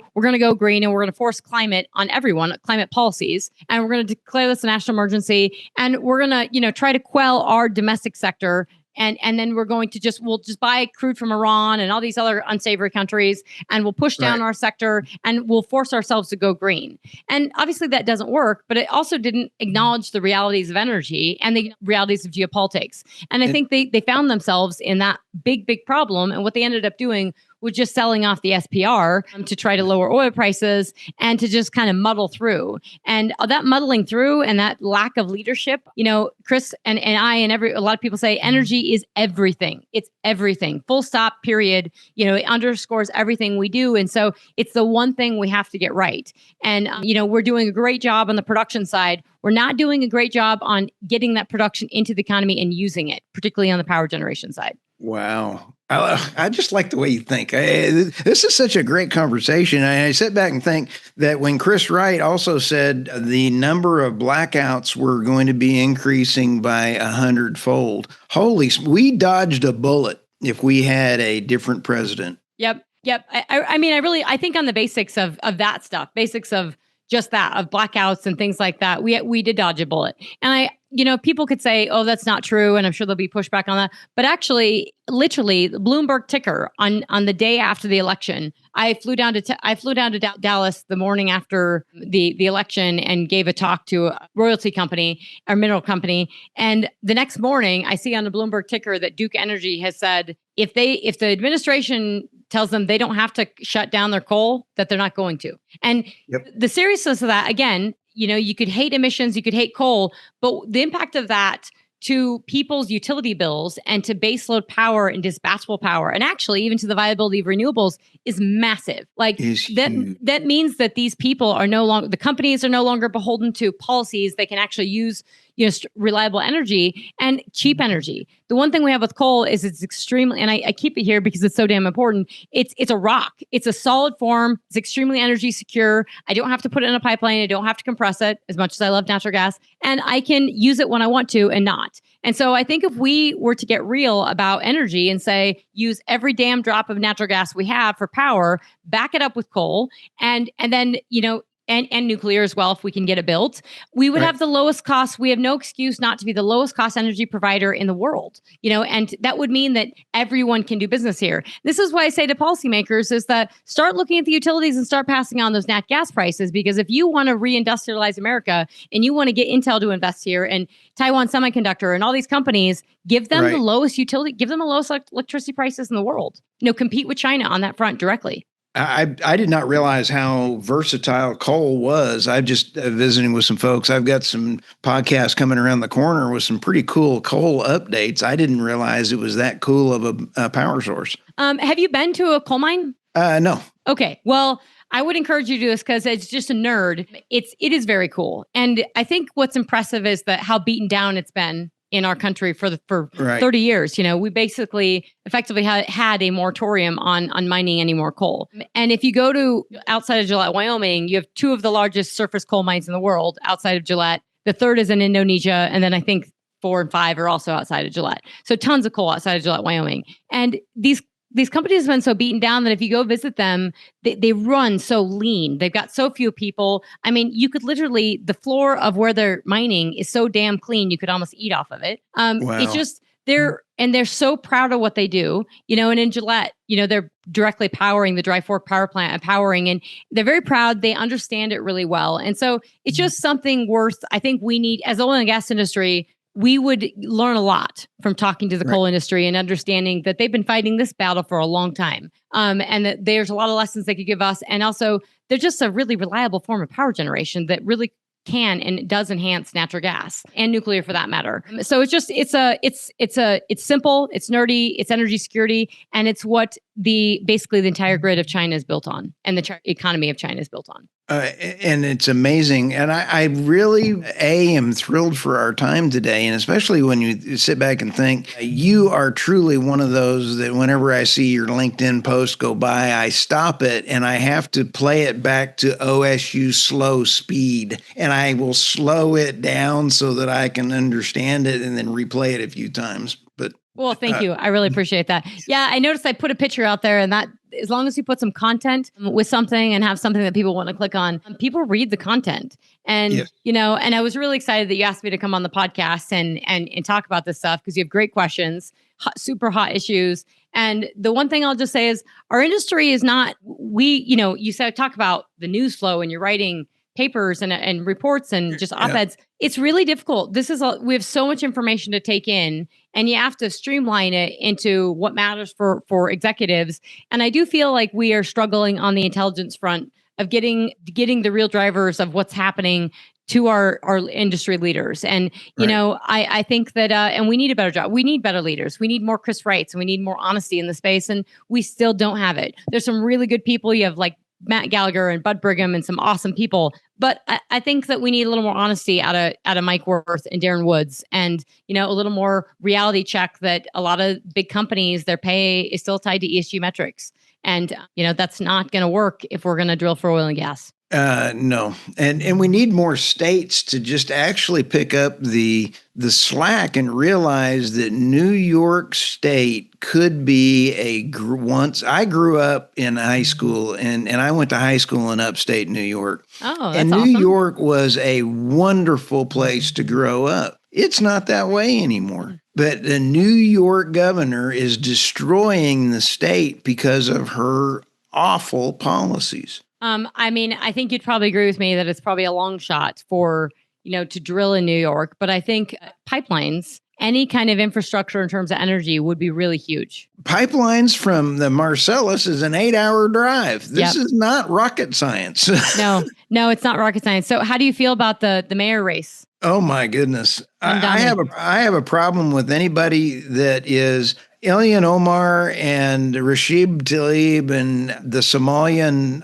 green, and we're going to force climate on everyone, climate policies, and we're going to declare this a national emergency, and we're going to, try to quell our domestic sector. And then we're going to we'll just buy crude from Iran and all these other unsavory countries, and we'll push down our sector, and we'll force ourselves to go green. And obviously that doesn't work, but it also didn't acknowledge the realities of energy and the realities of geopolitics. And I think they found themselves in that big problem. And what they ended up doing was just selling off the SPR to try to lower oil prices and to just kind of muddle through. And that muddling through and that lack of leadership, Chris and I and a lot of people say energy is everything. It's everything. Full stop, period. It underscores everything we do. And so it's the one thing we have to get right. And, we're doing a great job on the production side. We're not doing a great job on getting that production into the economy and using it, particularly on the power generation side. Wow. I just like the way you think. This is such a great conversation. I sit back and think that when Chris Wright also said the number of blackouts were going to be increasing by 100-fold. We dodged a bullet if we had a different president. Yep. I think on the basics of that stuff, basics of just that, of blackouts and things like that, we did dodge a bullet. And people could say, oh, that's not true. And I'm sure there'll be pushback on that. But actually, literally, the Bloomberg ticker on the day after the election, I flew down to Dallas the morning after the election and gave a talk to a royalty company or mineral company. And the next morning, I see on the Bloomberg ticker that Duke Energy has said if the administration tells them they don't have to shut down their coal, that they're not going to. And the seriousness of that, again, you could hate emissions, you could hate coal, but the impact of that to people's utility bills and to baseload power and dispatchable power, and actually even to the viability of renewables, is massive. Like that means that these people are no longer, the companies are no longer beholden to policies. They can actually use reliable energy and cheap energy. The one thing we have with coal is it's extremely, and I keep it here because it's so damn important. It's a rock. It's a solid form. It's extremely energy secure. I don't have to put it in a pipeline. I don't have to compress it, as much as I love natural gas, and I can use it when I want to and not. And so I think if we were to get real about energy and say, use every damn drop of natural gas we have for power, back it up with coal, and then, and nuclear as well, if we can get it built, we would have the lowest cost. We have no excuse not to be the lowest cost energy provider in the world, and that would mean that everyone can do business here. This is why I say to policymakers is that start looking at the utilities and start passing on those nat gas prices, because if you want to reindustrialize America and you want to get Intel to invest here and Taiwan Semiconductor and all these companies, give them the lowest utility, give them the lowest electricity prices in the world, compete with China on that front directly. I did not realize how versatile coal was. I'm just visiting with some folks. I've got some podcasts coming around the corner with some pretty cool coal updates. I didn't realize it was that cool of a power source. Have you been to a coal mine? No. Okay. Well, I would encourage you to do this because it's just a nerd. It is very cool. And I think what's impressive is that how beaten down it's been in our country for 30 years. We basically effectively had a moratorium on mining any more coal. And if you go to outside of Gillette, Wyoming, you have two of the largest surface coal mines in the world outside of Gillette. The third is in Indonesia. And then I think 4 and 5 are also outside of Gillette. So tons of coal outside of Gillette, Wyoming. And these companies have been so beaten down that if you go visit them, they run so lean. They've got so few people. I mean, you could literally, the floor of where they're mining is so damn clean, you could almost eat off of it. Wow. It's just, they're so proud of what they do, and in Gillette, they're directly powering the Dry Fork power plant and they're very proud. They understand it really well. And so it's just something worth, I think we need, as the oil and gas industry, we would learn a lot from talking to the coal industry and understanding that they've been fighting this battle for a long time. And that there's a lot of lessons they could give us. And also, they're just a really reliable form of power generation that really can and does enhance natural gas and nuclear for that matter. So it's simple, it's nerdy, it's energy security, and it's what basically the entire grid of China is built on, and the economy of China is built on. And it's amazing. And I really, am thrilled for our time today. And especially when you sit back and think, you are truly one of those that whenever I see your LinkedIn post go by, I stop it and I have to play it back to OSU slow speed. And I will slow it down so that I can understand it and then replay it a few times. Well, thank you. I really appreciate that. Yeah, I noticed I put a picture out there, and that as long as you put some content with something and have something that people want to click on, people read the content. And, and I was really excited that you asked me to come on the podcast and talk about this stuff because you have great questions, super hot issues. And the one thing I'll just say is our industry is not, you said talk about the news flow and you're writing papers and reports and just op-eds. It's really difficult. We have so much information to take in, and you have to streamline it into what matters for executives. And I do feel like we are struggling on the intelligence front of getting the real drivers of what's happening to our industry leaders. And, I think that, and we need a better job. We need better leaders. We need more Chris Wrights, and we need more honesty in the space. And we still don't have it. There's some really good people. You have like Matt Gallagher and Bud Brigham and some awesome people. But I think that we need a little more honesty out of Mike Wirth and Darren Woods, and, a little more reality check that a lot of big companies, their pay is still tied to ESG metrics. And, that's not going to work if we're going to drill for oil and gas. No. And we need more states to just actually pick up the slack and realize that New York State could be once I grew up in high school and I went to high school in upstate New York. Oh, that's and awesome. New York was a wonderful place to grow up. It's not that way anymore. But the New York governor is destroying the state because of her awful policies. I think you'd probably agree with me that it's probably a long shot for, to drill in New York. But I think pipelines, any kind of infrastructure in terms of energy would be really huge. Pipelines from the Marcellus is an 8-hour drive. This is not rocket science. No, it's not rocket science. So how do you feel about the mayor race? Oh, my goodness. I have a problem with anybody that is Ilhan Omar and Rashid Tlaib and the Somalian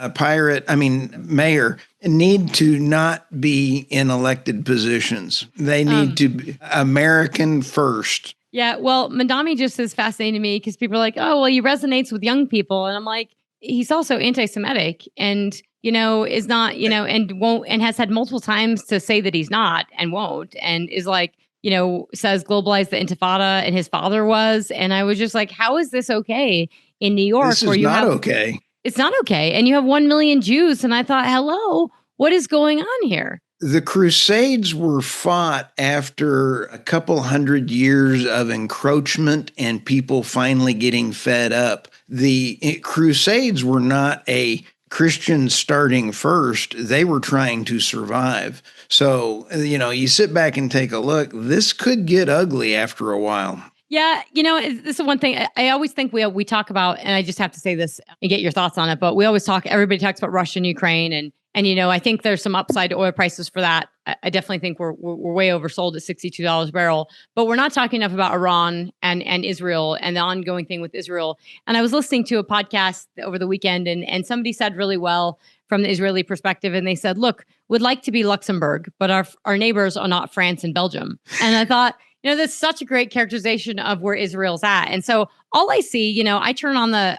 mayor need to not be in elected positions. They need to be American first. Yeah, well, Mandami just is fascinating to me because people are like, oh, well, he resonates with young people. And I'm like, he's also anti-Semitic and, is not, and won't, and has had multiple times to say that he's not and won't, and is like, says globalize the intifada, and his father was. And I was just like, how is this okay in New York? This is not okay. It's not okay. And you have 1 million Jews. And I thought, hello, What is going on here? The Crusades were fought after a couple hundred years of encroachment and people finally getting fed up. The Crusades were not a Christians starting first. They were trying to survive. So, you sit back and take a look. This could get ugly after a while. Yeah, this is one thing I always think we talk about, and I just have to say this and get your thoughts on it, but we always everybody talks about Russia and Ukraine, and I think there's some upside to oil prices for that. I definitely think we're way oversold at $62 a barrel, but we're not talking enough about Iran and Israel and the ongoing thing with Israel. And I was listening to a podcast over the weekend, and somebody said really well from the Israeli perspective, and they said, look, we'd like to be Luxembourg, but our neighbors are not France and Belgium. And I thought, that's such a great characterization of where Israel's at. And so all I see, I turn on the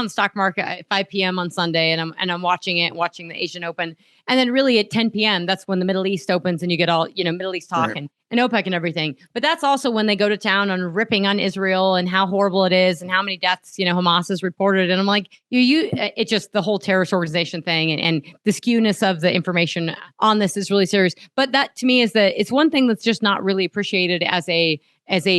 stock market at 5 p.m. on Sunday, and I'm watching the Asian Open. And then really at 10 p.m., that's when the Middle East opens and you get all, Middle East talk and OPEC and everything. But that's also when they go to town on ripping on Israel and how horrible it is and how many deaths, Hamas has reported. And I'm like, it's just the whole terrorist organization thing and the skewness of the information on this is really serious. But that to me is it's one thing that's just not really appreciated as a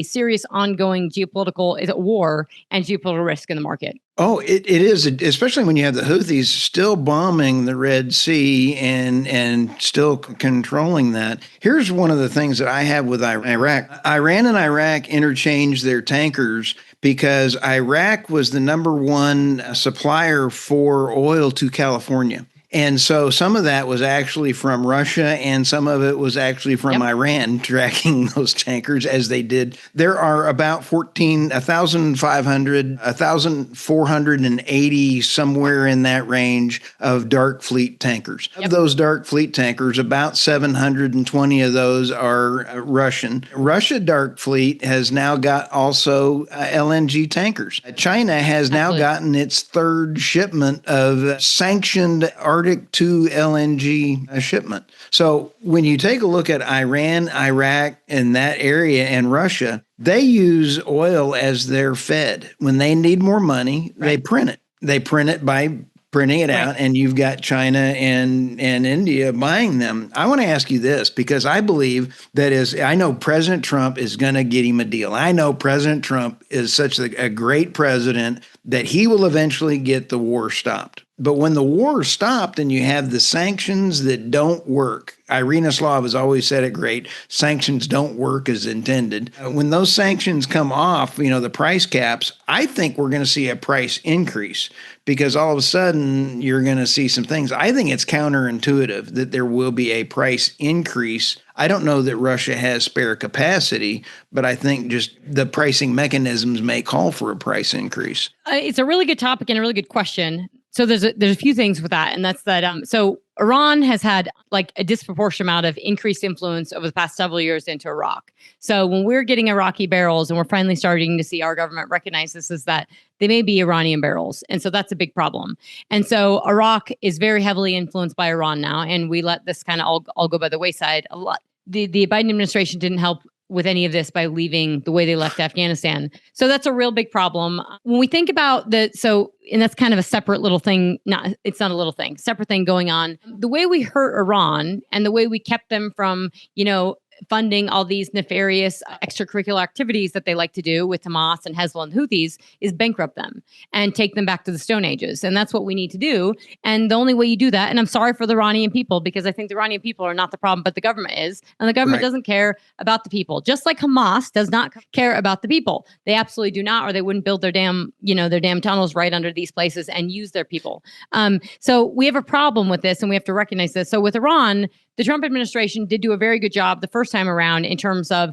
serious ongoing geopolitical war and geopolitical risk in the market. Oh, it is, especially when you have the Houthis still bombing the Red Sea and still controlling that. Here's one of the things that I have with Iraq. Iran and Iraq interchanged their tankers because Iraq was the number one supplier for oil to California. And so some of that was actually from Russia and some of it was actually from Iran tracking those tankers as they did. There are about 1,480 somewhere in that range of dark fleet tankers. Of those dark fleet tankers, about 720 of those are Russian. Russia dark fleet has now got also LNG tankers. China has now gotten its third shipment of sanctioned Arctic 2 LNG shipment. So when you take a look at Iran, Iraq, and that area and Russia, they use oil as their fed. When they need more money, they print it. They print it by printing it out, and you've got China and India buying them. I want to ask you this, because I believe I know President Trump is going to get him a deal. I know President Trump is such a great president that he will eventually get the war stopped. But when the war is stopped and you have the sanctions that don't work, Irina Slav has always said it great, sanctions don't work as intended. When those sanctions come off, the price caps, I think we're going to see a price increase because all of a sudden you're going to see some things. I think it's counterintuitive that there will be a price increase. I don't know that Russia has spare capacity, but I think just the pricing mechanisms may call for a price increase. It's a really good topic and a really good question. So there's a few things with that, and that's that. So Iran has had like a disproportionate amount of increased influence over the past several years into Iraq. So when we're getting Iraqi barrels, and we're finally starting to see our government recognize this, is that they may be Iranian barrels, and so that's a big problem. And so Iraq is very heavily influenced by Iran now, and we let this kind of all go by the wayside a lot. The Biden administration didn't help with any of this by leaving the way they left Afghanistan. So that's a real big problem. When we think about and that's kind of a separate little thing, it's not a little thing, separate thing going on. The way we hurt Iran and the way we kept them from, funding all these nefarious extracurricular activities that they like to do with Hamas and Hezbollah and Houthis is bankrupt them and take them back to the Stone Ages. And that's what we need to do. And the only way you do that, and I'm sorry for the Iranian people, because I think the Iranian people are not the problem, but the government is. And the government doesn't care about the people. Just like Hamas does not care about the people. They absolutely do not, or they wouldn't build their damn tunnels right under these places and use their people. So we have a problem with this, and we have to recognize this. So with Iran, the Trump administration did do a very good job the first time around in terms of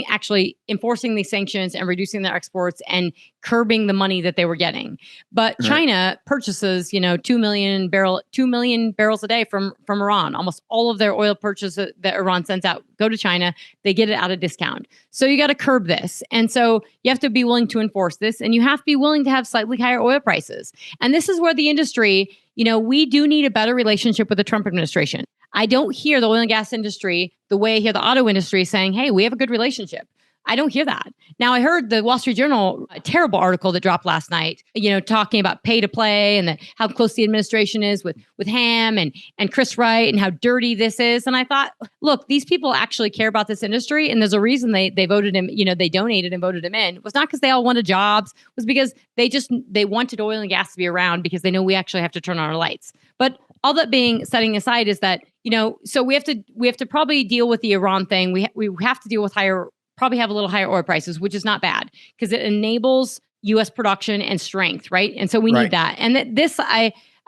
actually enforcing these sanctions and reducing their exports and curbing the money that they were getting. But China purchases, 2 million barrels a day from Iran. Almost all of their oil purchases that Iran sends out go to China. They get it at a discount. So you got to curb this. And so you have to be willing to enforce this, and you have to be willing to have slightly higher oil prices. And this is where the industry, we do need a better relationship with the Trump administration. I don't hear the oil and gas industry the way I hear the auto industry saying, hey, we have a good relationship. I don't hear that. Now, I heard the Wall Street Journal, a terrible article that dropped last night, talking about pay to play and how close the administration is with Ham and Chris Wright and how dirty this is. And I thought, look, these people actually care about this industry. And there's a reason they voted him, they donated and voted him in. It was not because they all wanted jobs. It was because they wanted oil and gas to be around because they know we actually have to turn on our lights. But all that being setting aside is that, so we have to probably deal with the Iran thing. We have to deal with probably have a little higher oil prices, which is not bad because it enables U.S. production and strength, right? And so we need that. And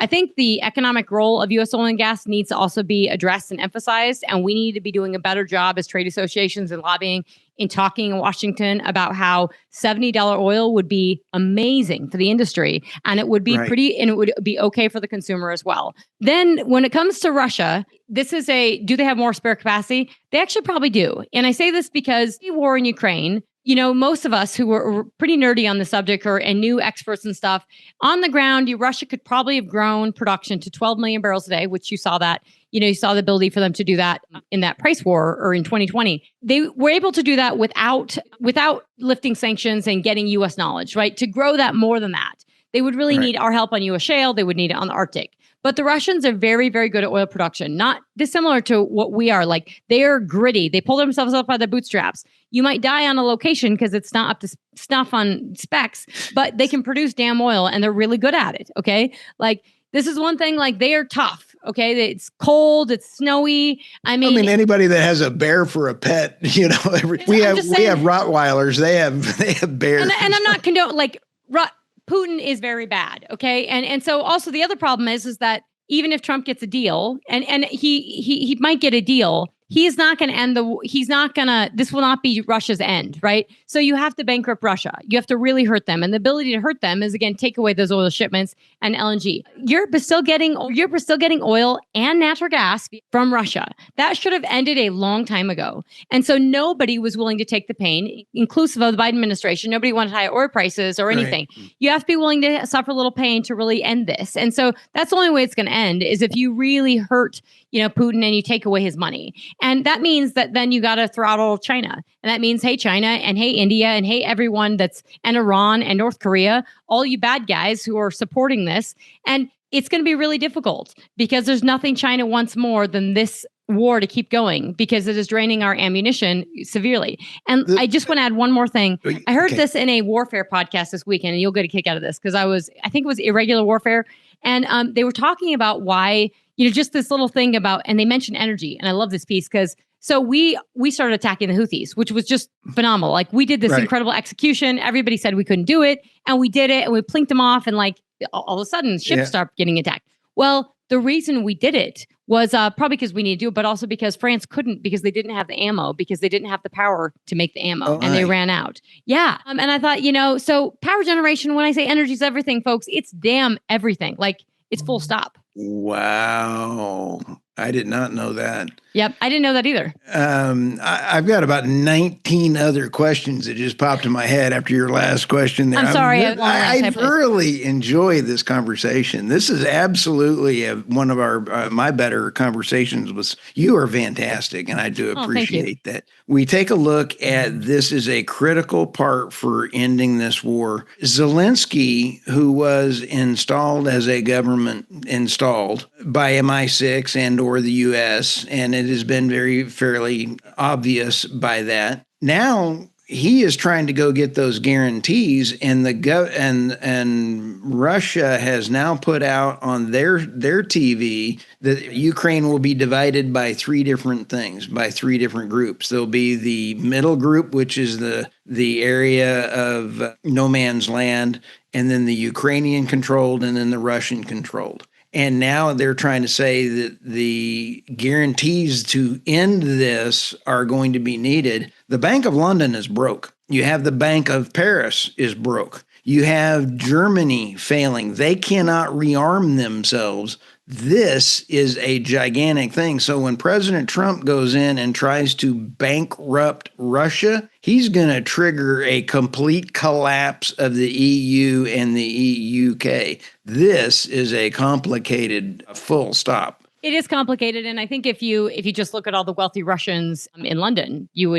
I think the economic role of U.S. oil and gas needs to also be addressed and emphasized. And we need to be doing a better job as trade associations and lobbying in talking in Washington about how $70 oil would be amazing for the industry. And it would be and it would be okay for the consumer as well. Then when it comes to Russia, do they have more spare capacity? They actually probably do. And I say this because the war in Ukraine, most of us who were pretty nerdy on the subject and new experts and stuff on the ground, Russia could probably have grown production to 12 million barrels a day, which you saw that, you saw the ability for them to do that in that price war or in 2020. They were able to do that without lifting sanctions and getting U.S. knowledge, right? To grow that more than that, they would really need our help on U.S. shale. They would need it on the Arctic. But the Russians are very, very good at oil production, not dissimilar to what we are. Like, they are gritty. They pull themselves up by the bootstraps. You might die on a location because it's not up to snuff on specs, but they can produce damn oil and they're really good at it. Okay. Like, this is one thing, like, they are tough. Okay. It's cold. It's snowy. I mean, anybody that has a bear for a pet, we have Rottweilers. They have bears. And I'm not Putin is very bad. Okay. And so also the other problem is that even if Trump gets a deal and he might get a deal, this will not be Russia's end, right? So you have to bankrupt Russia. You have to really hurt them. And the ability to hurt them is, again, take away those oil shipments and LNG. Europe is still getting oil and natural gas from Russia. That should have ended a long time ago. And so nobody was willing to take the pain, inclusive of the Biden administration. Nobody wanted high oil prices or anything. Right. You have to be willing to suffer a little pain to really end this. And so that's the only way it's going to end is if you really hurt Putin and you take away his money. And that means that then you got to throttle China. And that means, hey, China and hey, India and hey, everyone and Iran and North Korea, all you bad guys who are supporting this. And it's going to be really difficult because there's nothing China wants more than this war to keep going because it is draining our ammunition severely. And I just want to add one more thing. I heard this in a warfare podcast this weekend, and you'll get a kick out of this because I think it was Irregular Warfare. And they were talking about why, just this little thing about, and they mentioned energy. And I love this piece because so we started attacking the Houthis, which was just phenomenal. Like, we did this incredible execution. Everybody said we couldn't do it. And we did it and we plinked them off. And all of a sudden ships start getting attacked. Well, the reason we did it was probably because we needed to do it, but also because France couldn't because they didn't have the ammo, because they didn't have the power to make the ammo and they ran out. Yeah. And I thought, so power generation, when I say energy is everything, folks, it's damn everything. Like, it's full stop. Wow. I did not know that. Yep. I didn't know that either. I've got about 19 other questions that just popped in my head after your last question there. I'm sorry. I thoroughly enjoy this conversation. This is absolutely one of my better conversations with you. Are fantastic. And I do appreciate that. We take a look at this as a critical part for ending this war. Zelensky, who was installed as a government installed by MI6 and or the U.S., and it has been fairly obvious by that. Now he is trying to go get those guarantees, and and Russia has now put out on their TV that Ukraine will be divided by three different things, by three different groups. There'll be the middle group, which is the area of no man's land, and then the Ukrainian controlled, and then the Russian controlled. And now they're trying to say that the guarantees to end this are going to be needed. The Bank of London is broke. You have the Bank of Paris is broke. You have Germany failing. They cannot rearm themselves. This is a gigantic thing. So when President Trump goes in and tries to bankrupt Russia, he's going to trigger a complete collapse of the EU and the EUK. This is a complicated full stop. It is complicated, and I think if you just look at all the wealthy Russians in London, you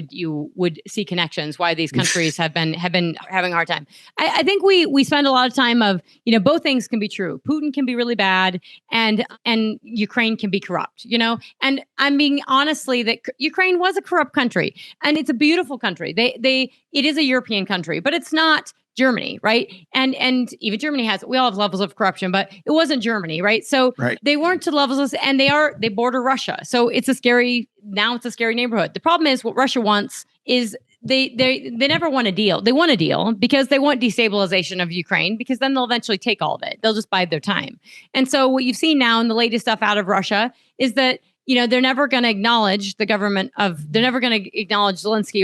would see connections why these countries have been having a hard time. I think we spend a lot of time of both things can be true. Putin can be really bad, and Ukraine can be corrupt. And I'm being honestly that Ukraine was a corrupt country, and it's a beautiful country. It is a European country, but it's not Germany, right? And even Germany we all have levels of corruption, but it wasn't Germany, right? So they weren't to levels, and they border Russia. So it's a scary neighborhood. The problem is what Russia wants is they never want a deal. They want a deal because they want destabilization of Ukraine, because then they'll eventually take all of it. They'll just bide their time. And so what you've seen now in the latest stuff out of Russia is that they're never going to acknowledge Zelensky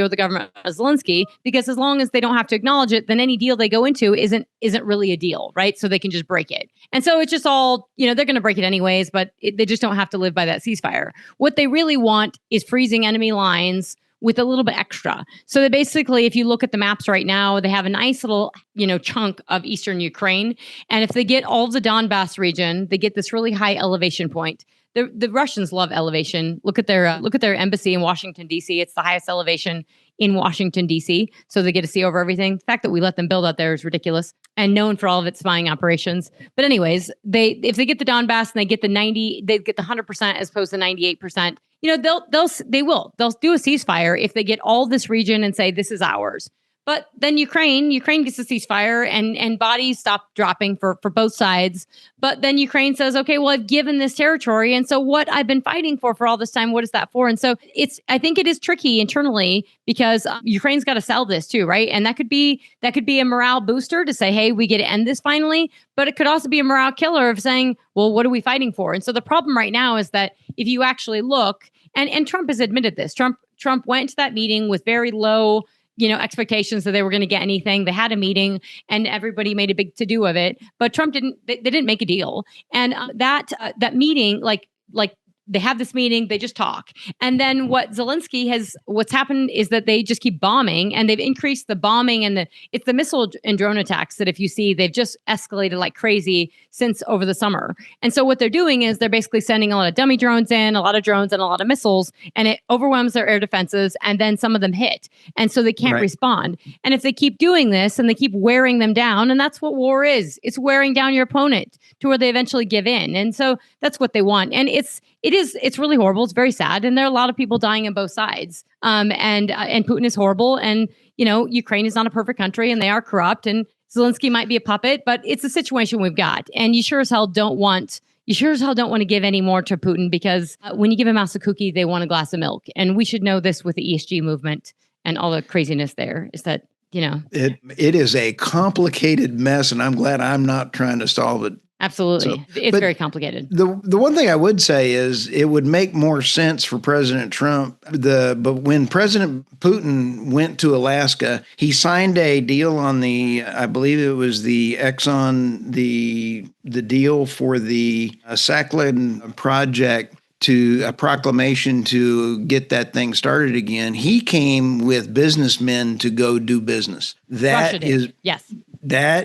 or the government of Zelensky, because as long as they don't have to acknowledge it, then any deal they go into isn't really a deal, right? So they can just break it. And so it's just all, they're going to break it anyways, but they just don't have to live by that ceasefire. What they really want is freezing enemy lines with a little bit extra. So that basically, if you look at the maps right now, they have a nice little, chunk of eastern Ukraine. And if they get all of the Donbass region, they get this really high elevation point. The Russians love elevation. Look at their embassy in Washington, D.C. It's the highest elevation in Washington, D.C. So they get to see over everything. The fact that we let them build out there is ridiculous, and known for all of its spying operations. But anyways, if they get the Donbass and they get the 100% as opposed to 98%, they'll do a ceasefire if they get all this region and say this is ours. But then Ukraine gets a ceasefire and bodies stop dropping for both sides. But then Ukraine says, okay, well, I've given this territory. And so what I've been fighting for all this time, what is that for? And so I think it is tricky internally, because Ukraine's got to sell this too, right? And that could be a morale booster to say, hey, we get to end this finally. But it could also be a morale killer of saying, well, what are we fighting for? And so the problem right now is that if you actually look, and Trump has admitted this, Trump went to that meeting with very low expectations that they were going to get anything. They had a meeting and everybody made a big to-do of it, but Trump they didn't make a deal. And that meeting, like they have this meeting, they just talk. And then what's happened is that they just keep bombing, and they've increased the bombing, and it's the missile and drone attacks that if you see, they've just escalated like crazy since over the summer. And so what they're doing is they're basically sending a lot of dummy drones in, a lot of drones and a lot of missiles, and it overwhelms their air defenses, and then some of them hit. And so they can't respond. And if they keep doing this and they keep wearing them down, and that's what war is, it's wearing down your opponent to where they eventually give in. And so that's what they want. And it's really horrible. It's very sad. And there are a lot of people dying on both sides. And Putin is horrible. And, Ukraine is not a perfect country, and they are corrupt, and Zelensky might be a puppet, but it's a situation we've got. And you sure as hell don't want to give any more to Putin, because when you give a mouse a cookie, they want a glass of milk. And we should know this with the ESG movement and all the craziness there, is that, it is a complicated mess, and I'm glad I'm not trying to solve it. Absolutely. It's very complicated. The one thing I would say is it would make more sense for President Trump. But when President Putin went to Alaska, he signed a deal on I believe it was the Exxon, the deal for the Sakhalin project, to a proclamation to get that thing started again. He came with businessmen to go do business. That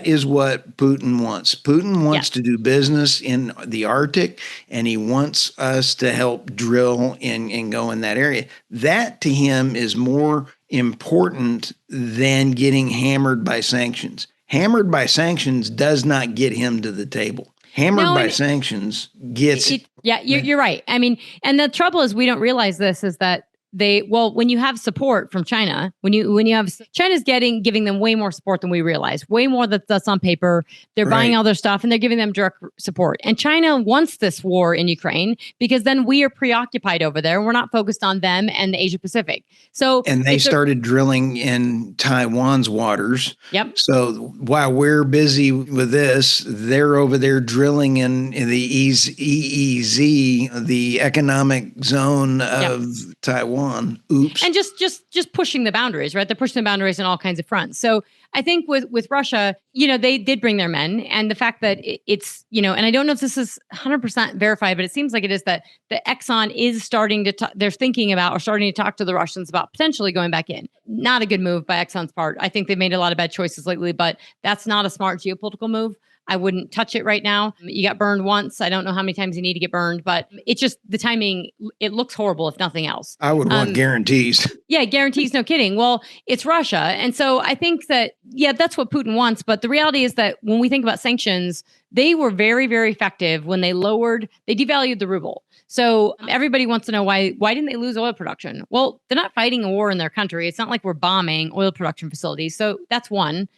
is what Putin wants. Putin wants to do business in the Arctic, and he wants us to help drill and go in that area. That to him is more important than getting hammered by sanctions. Hammered by sanctions does not get him to the table. Hammered by sanctions gets... You're right. I mean, and the trouble is we don't realize this, is that when you have support from China, when you have China's giving them way more support than we realize, way more that's on paper. They're buying all their stuff and they're giving them direct support. And China wants this war in Ukraine because then we are preoccupied over there. We're not focused on them and the Asia Pacific. And they started drilling in Taiwan's waters. Yep. So while we're busy with this, they're over there drilling in the EEZ, the economic zone of Taiwan. Oops. And just pushing the boundaries, right? They're pushing the boundaries on all kinds of fronts. So I think with Russia, they did bring their men, and the fact that it's, and I don't know if this is 100% verified, but it seems like it is, that the Exxon is starting to, they're thinking about or starting to talk to the Russians about potentially going back in. Not a good move by Exxon's part. I think they've made a lot of bad choices lately, but that's not a smart geopolitical move. I wouldn't touch it right now. You got burned once. I don't know how many times you need to get burned, but it's just the timing. It looks horrible if nothing else. I would want guarantees. Yeah, guarantees. No kidding. Well, it's Russia. And so I think that, that's what Putin wants. But the reality is that when we think about sanctions, they were very, very effective when they devalued the ruble. So everybody wants to know why didn't they lose oil production? Well, they're not fighting a war in their country. It's not like we're bombing oil production facilities. So that's one.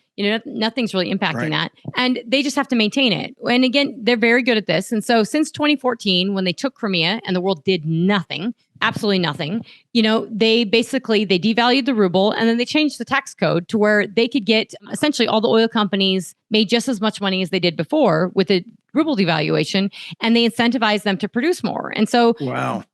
Nothing's really impacting that. And they just have to maintain it. And again, they're very good at this. And so since 2014, when they took Crimea and the world did nothing, absolutely nothing, they devalued the ruble, and then they changed the tax code to where they could get, essentially all the oil companies made just as much money as they did before with the ruble devaluation, and they incentivized them to produce more. And so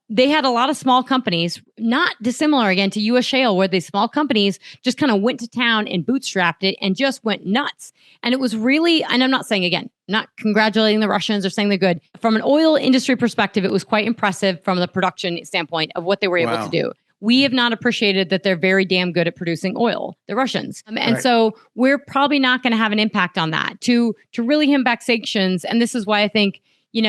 they had a lot of small companies, not dissimilar again to U.S. Shale, where these small companies just kind of went to town and bootstrapped it and just went nuts. And it was really, and I'm not saying, again, not congratulating the Russians or saying they're good. From an oil industry perspective, it was quite impressive from the production standpoint of what they were able to do. We have not appreciated that they're very damn good at producing oil, the Russians. And so we're probably not going to have an impact on that. To really hem back sanctions, and this is why I think, you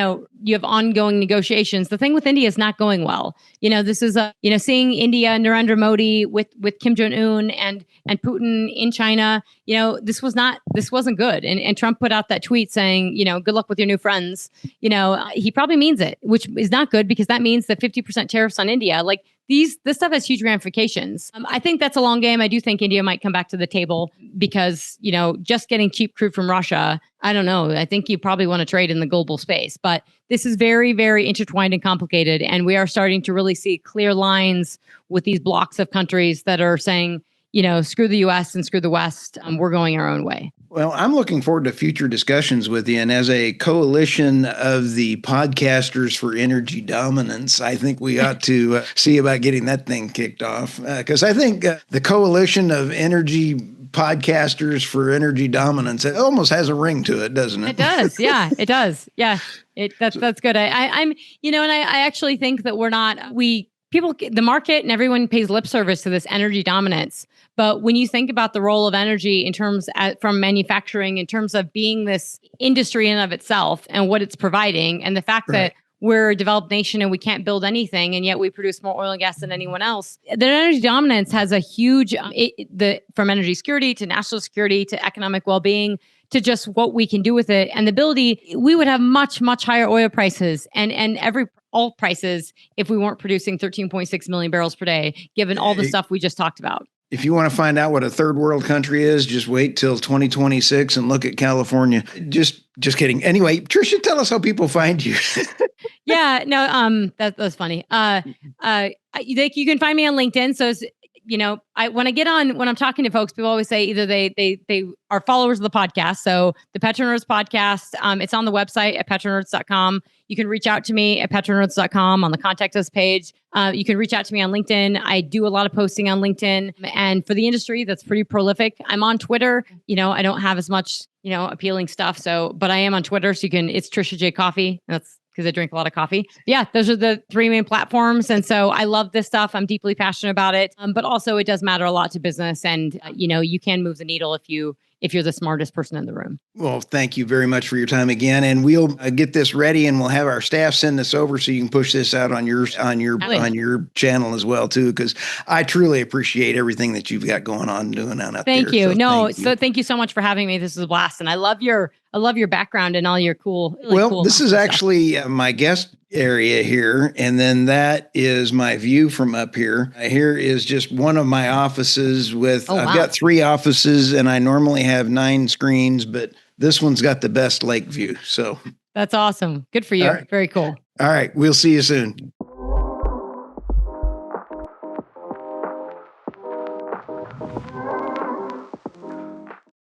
have ongoing negotiations. The thing with India is not going well. This is seeing India, Narendra Modi with Kim Jong-un and Putin in China. This wasn't good. And Trump put out that tweet saying, good luck with your new friends. He probably means it, which is not good, because that means that 50% tariffs on India, this stuff has huge ramifications. I think that's a long game. I do think India might come back to the table because, just getting cheap crude from Russia, I don't know. I think you probably want to trade in the global space, but this is very, very intertwined and complicated. And we are starting to really see clear lines with these blocks of countries that are saying, screw the U.S. and screw the West. We're going our own way. Well, I'm looking forward to future discussions with you. And as a coalition of the podcasters for energy dominance, I think we ought to see about getting that thing kicked off. Because I think the coalition of energy podcasters for energy dominance, it almost has a ring to it, doesn't it? It does. Yeah, it does. Yeah, that's good. I'm, and I actually think that the market and everyone pays lip service to this energy dominance. But when you think about the role of energy in terms from manufacturing, in terms of being this industry in and of itself and what it's providing, and the fact that we're a developed nation and we can't build anything, and yet we produce more oil and gas than anyone else, the energy dominance has a huge, from energy security to national security to economic well-being to just what we can do with it, and the ability, we would have much, much higher oil prices and all prices if we weren't producing 13.6 million barrels per day, given all the stuff we just talked about. If you want to find out what a third world country is, just wait till 2026 and look at California. Just kidding. Anyway, Trisha, tell us how people find you. Yeah, no, that's funny. You can find me on LinkedIn. So when I'm talking to folks, people always say either they are followers of the podcast. So the PetroNerds podcast, it's on the website at petronerds.com. You can reach out to me at petronerds.com on the contact us page. You can reach out to me on LinkedIn. I do a lot of posting on LinkedIn, and for the industry, that's pretty prolific. I'm on Twitter. I don't have as much, appealing stuff. But I am on Twitter. So it's Trisha J Coffee. That's because I drink a lot of coffee. Yeah, those are the three main platforms. And so I love this stuff. I'm deeply passionate about it. But also it does matter a lot to business. And, you can move the needle if you're the smartest person in the room. Well, thank you very much for your time again. And we'll get this ready, and we'll have our staff send this over so you can push this out on your channel as well, too, because I truly appreciate everything that you've got going on doing out there. Thank you. So thank you so much for having me. This is a blast. And I love your background and all your cool. This is actually my guest area here. And then that is my view from up here. Here is just one of my offices I've got 3 offices, and I normally have 9 screens, but this one's got the best lake view. So that's awesome. Good for you. Right. Very cool. All right. We'll see you soon.